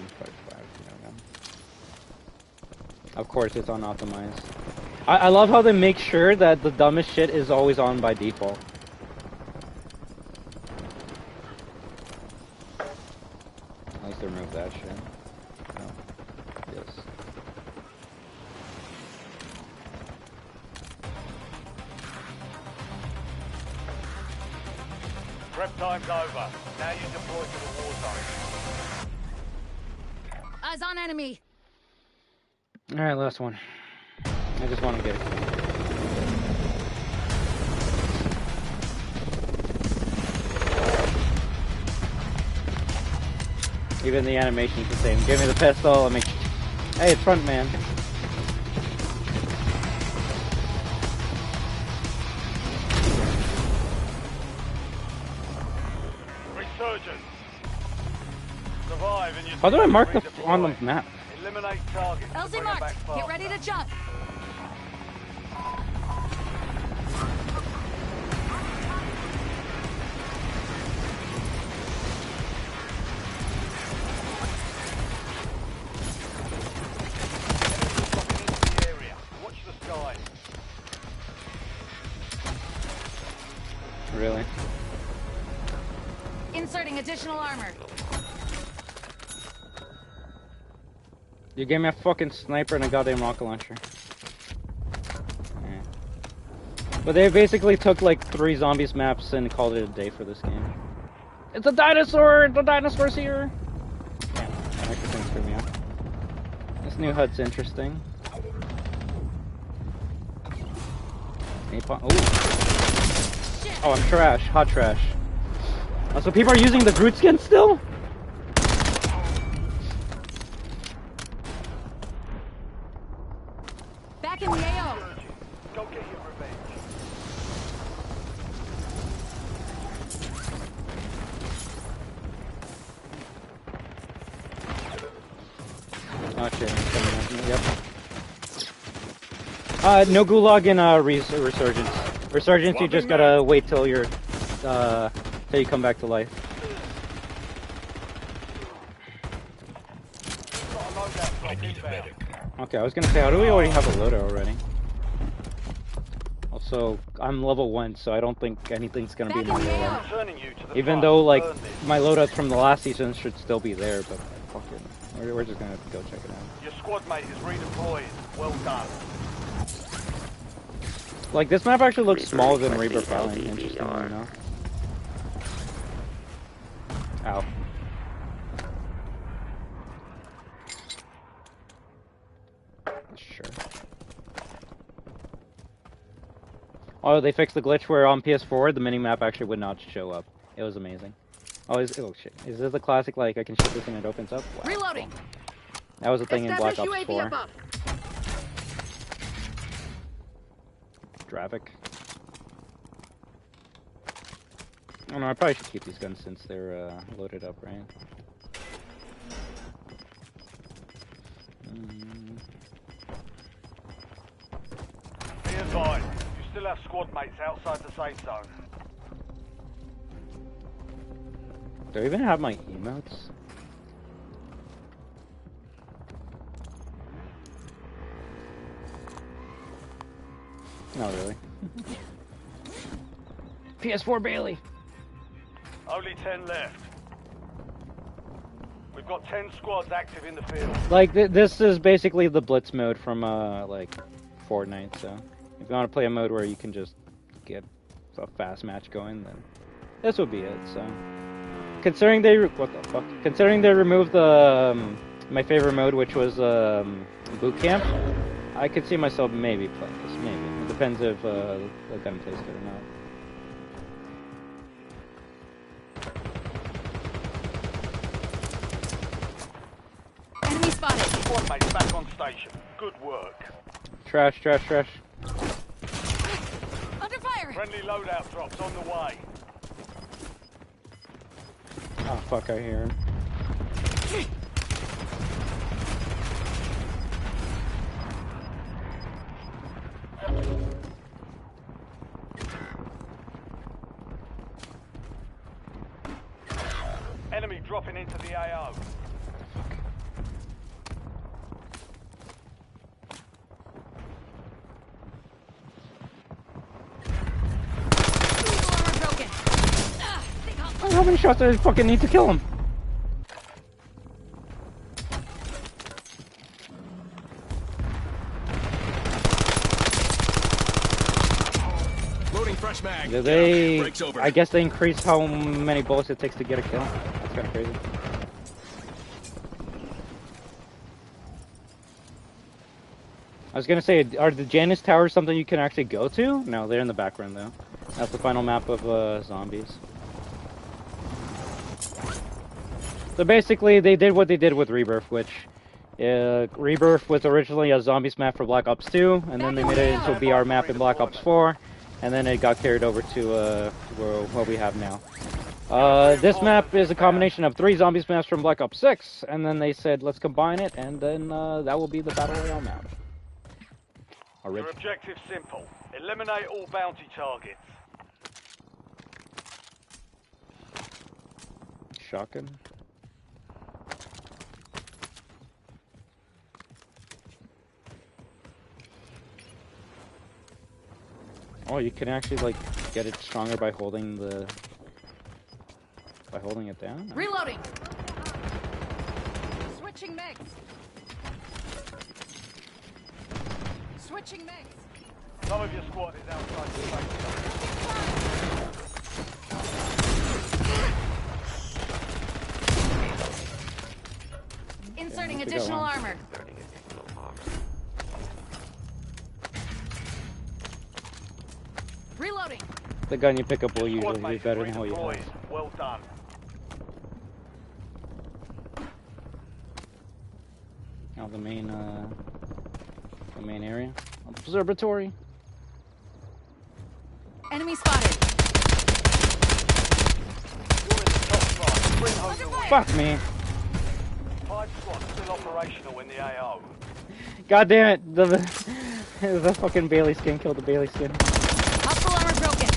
of course, it's unoptimized. I love how they make sure that the dumbest shit is always on by default. Let's remove that shit. Oh. Yes. Prep time's over. Now you deploy to the war zone. Eyes on enemy. Alright, last one. I just want to get it. Even the animation's the same. Give me the pistol, let me... Hey, it's front man. Resurgence. Survive and you... How do I mark the on the map? Eliminate targets. LZ marked. Get ready to jump. Watch the sky. Really? Inserting additional armor. You gave me a fucking sniper and a goddamn rocket launcher. Yeah. But they basically took like 3 zombies maps and called it a day for this game. It's a dinosaur! The dinosaur's here! Yeah, that actually thing screwed me up. This new HUD's interesting. Oh, I'm trash. Hot trash. Oh, so people are using the Groot skin still? Back in the AO. Go get your revenge. Oh shit, he's coming at me. Yep. No gulag in Resurgence. Resurgence, you just gotta wait till you're, till you come back to life. Okay, I was gonna say, how do we already have a loader already? Also, I'm level 1, so I don't think anything's gonna be in my loadout. Even though, like, my loadout from the last season should still be there, but fucking, we're just gonna have to go check it out. Your squad mate is redeployed. Well done. Like, this map actually looks smaller than Rebirth Island, interestingly enough. Ow. Sure. Oh, they fixed the glitch where on PS4 the mini-map actually would not show up. It was amazing. Oh, oh shit. Is this a classic, like, I can shoot this and it opens up? Wow. Reloading! That was a thing in Black Ops 4. Traffic. Oh no, I probably should keep these guns since they're loaded up, right? Be advised, you still have squad mates outside the safe zone. Do I even have my emotes? Not really. PS4 Bailey! Only 10 left. We've got 10 squads active in the field. Like, this is basically the Blitz mode from, like, Fortnite, so... If you want to play a mode where you can just get a fast match going, then... This would be it, so... Considering they... What the fuck? Considering they removed the... my favorite mode, which was, Boot Camp, I could see myself maybe playing this, maybe. It depends if, the gun plays good or not. Enemy spotted. Squad mates back on station. Good work. Trash, trash, trash. Under fire. Friendly loadout drops on the way. Oh fuck, I hear him. the AO. Armor broken. Oh, how many shots do I fucking need to kill him? Loading fresh mag. Do they? Breaks over. I guess they increase how many bullets it takes to get a kill. That's kind of crazy. I was gonna say, are the Janus Towers something you can actually go to? No, they're in the background though. That's the final map of zombies. So basically, they did what they did with Rebirth, which Rebirth was originally a zombies map for Black Ops 2, and then they made it into a BR map in Black Ops 4, and then it got carried over to what we have now. This map is a combination of 3 zombies maps from Black Ops 6, and then they said, let's combine it, and then that will be the Battle Royale map. Your objective's simple. Eliminate all bounty targets. Shotgun. Oh, you can actually like get it stronger by holding it down. Reloading. Switching mix. Switching mix. Some of your squad is outside the base. Inserting additional armor. Reloading. The gun you pick up will usually be better than what you have. Well done. Now the main area. Observatory. Enemy spotted. Fuck me. 5 squads still operational in the AO. God damn it! The fucking Bailey skin killed the Bailey skin. Hostile armor broken.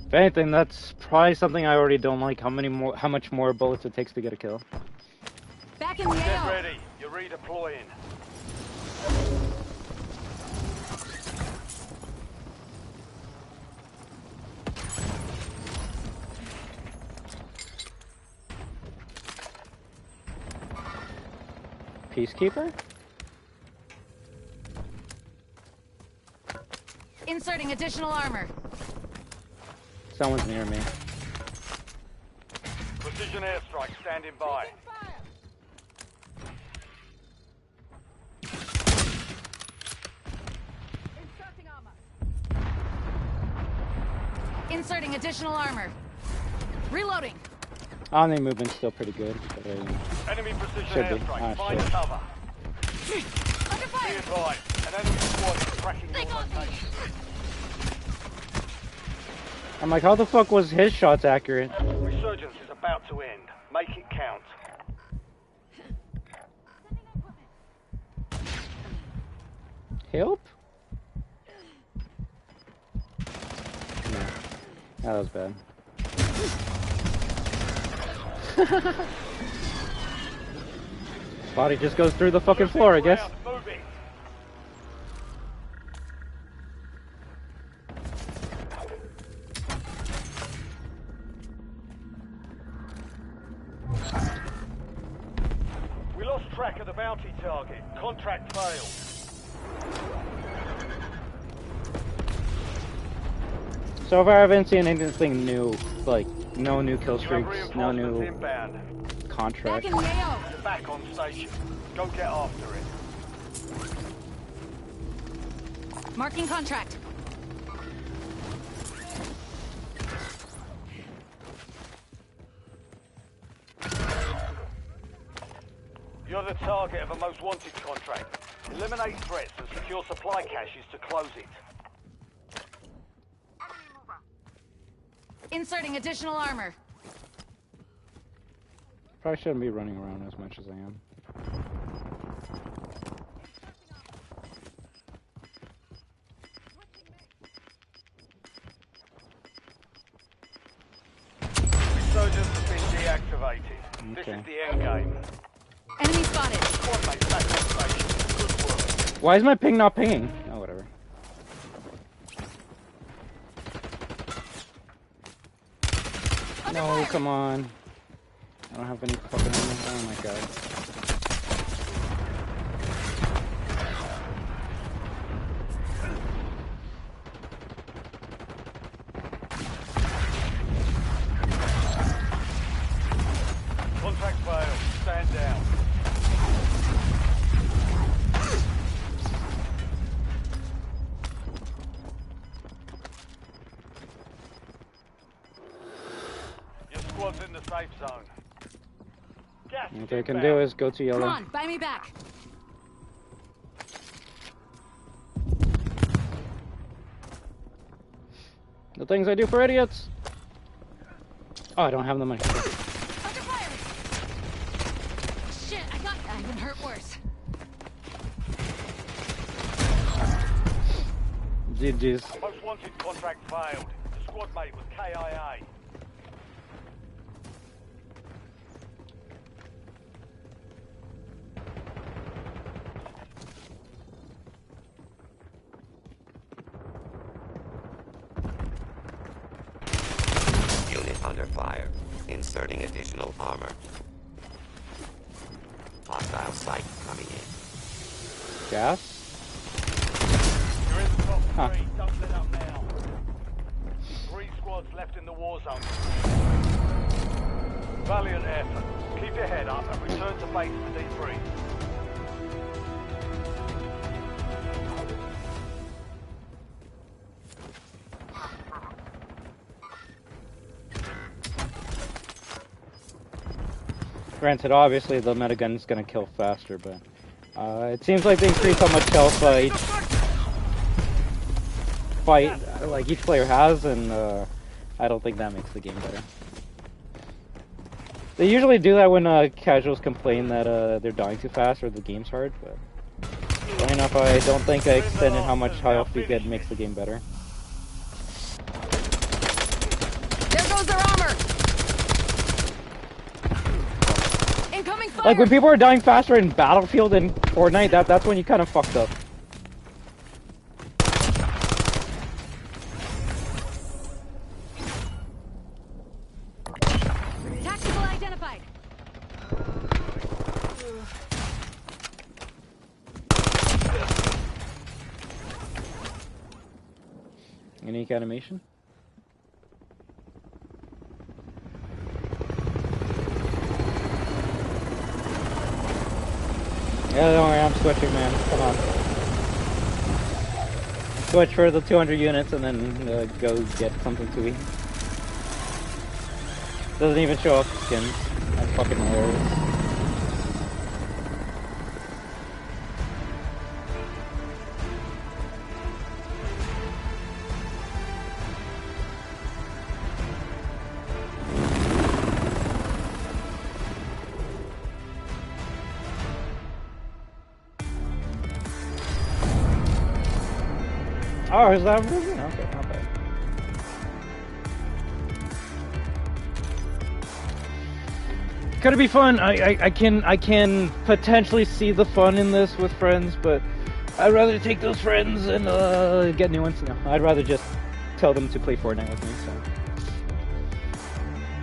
If anything, that's probably something I already don't like. How much more bullets it takes to get a kill. Back in the Get AO. ready. You're redeploying. Peacekeeper? Inserting additional armor. Someone's near me. Precision airstrike standing by. Inserting additional armor. Reloading. Omni movement's still pretty good. But, Enemy precision should be. airstrike. Find Shit. cover. Be advised, an enemy squad is tracking your location. I'm like, how the fuck was his shots accurate? Resurgence is about to end. Make it count. Help? No. That was bad. Body just goes through the fucking floor, I guess. Moving. We lost track of the bounty target. Contract failed. So far I haven't seen anything new, like no new kill You have streaks, no new inbound. contract. Back in the AO. You're back on station. Go get after it. Marking contract. You're the target of a most wanted contract. Eliminate threats and secure supply caches to close it. Inserting additional armor. Probably shouldn't be running around as much as I am. Insurgents have been deactivated. This Okay. is the end game. Enemy spotted. Squad mates back on station. Good work. Why is my ping not pinging? Oh, whatever. No, come on. I don't have any fucking... Oh my god. Contract failed. Stand down. Your squad's in the safe zone. Gas What I can do is go to Come yellow. on, buy me back. The things I do for idiots. Oh, I don't have the money. Under fire. Shit, I've been hurt worse. GG's. Most wanted contract failed. The squad mate was KIA. Unit under fire. Inserting additional armor. Hostile sight coming in. Gas? You're in the top Huh. three. Don't let up now. 3 squads left in the war zone. Valiant effort. Keep your head up and return to base to debrief. Granted, obviously the metagun's gonna kill faster, but it seems like they increase how much health each fight, like each player has, and I don't think that makes the game better. They usually do that when casuals complain that they're dying too fast or the game's hard, but funny enough, I don't think I extended how much health you get makes the game better. There goes their armor. Incoming fire. Like when people are dying faster in Battlefield and Fortnite, that's when you kind of fucked up. Tactical identified. Unique animation. Yeah, don't worry, I'm switching, man. Come on. Switch for the 200 units and then go get something to eat. Doesn't even show off the skins. That's fucking hilarious. Oh, is that improvement? Okay, not bad. Gonna be fun. I can potentially see the fun in this with friends, but I'd rather take those friends and get new ones. No, I'd rather just tell them to play Fortnite with me. So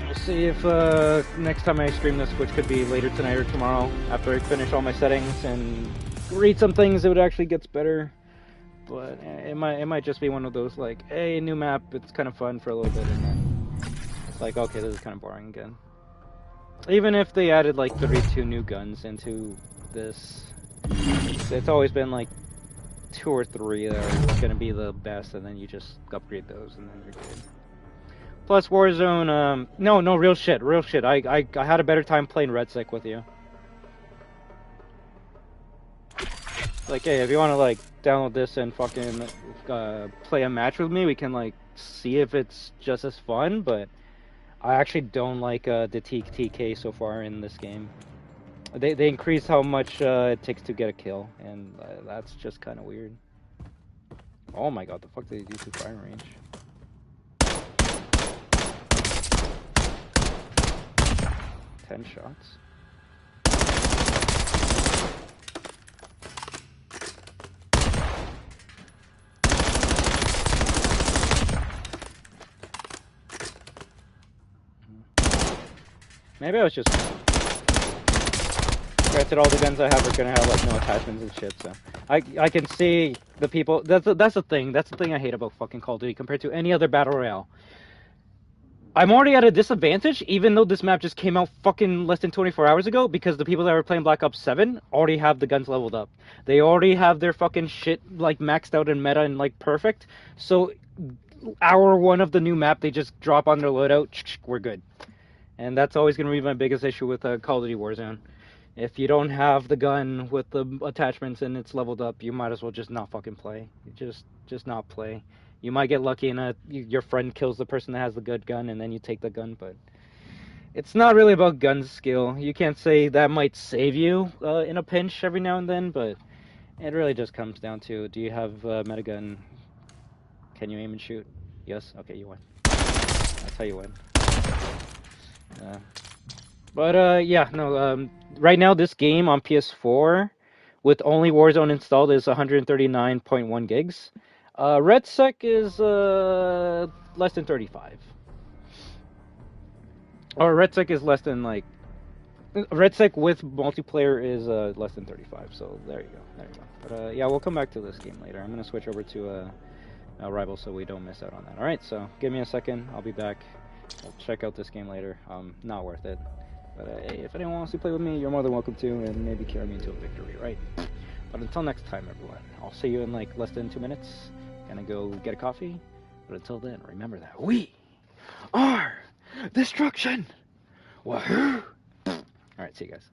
we'll see if next time I stream this, which could be later tonight or tomorrow, after I finish all my settings and read some things, it actually gets better. But it might just be one of those like, hey, new map, it's kind of fun for a little bit, and then it's like, okay, this is kind of boring again. Even if they added like 32 new guns into this, it's always been like 2 or 3 that are gonna be the best, and then you just upgrade those, and then you're good. Plus Warzone, no, real shit. I had a better time playing Red Sick with you. Like, hey, if you want to like download this and fucking play a match with me, we can like see if it's just as fun. But I actually don't like the TK so far in this game. They increase how much it takes to get a kill, and that's just kind of weird. Oh my god, the fuck did they do to firing range? 10 shots. Maybe I was just... Granted, all the guns I have are gonna have like no attachments and shit, so I can see the people. That's the thing. That's the thing I hate about fucking Call of Duty compared to any other battle royale. I'm already at a disadvantage, even though this map just came out fucking less than 24 hours ago, because the people that were playing Black Ops 7 already have the guns leveled up. They already have their fucking shit like maxed out and meta and like perfect. So hour one of the new map, they just drop on their loadout. We're good. And that's always gonna be my biggest issue with Call of Duty Warzone. If you don't have the gun with the attachments and it's leveled up, you might as well just not fucking play. Just not play. You might get lucky and your friend kills the person that has the good gun and then you take the gun, but it's not really about gun skill. You can't say that might save you in a pinch every now and then, but it really just comes down to, do you have a metagun? Can you aim and shoot? Yes? Okay, you win. That's how you win. But yeah, no, right now this game on PS4 with only Warzone installed is 139.1 gigs. RedSec is less than 35. Or RedSec is less than like... RedSec with multiplayer is less than 35, so there you go. But yeah, we'll come back to this game later. I'm going to switch over to Rival so we don't miss out on that. Alright, so give me a second, I'll be back. I'll check out this game later. Not worth it. But hey, if anyone wants to play with me, you're more than welcome to, and maybe carry me to a victory, right? But until next time, everyone, I'll see you in like less than 2 minutes. Gonna go get a coffee. But until then, remember that we are destruction. Wahoo! Alright, see you guys.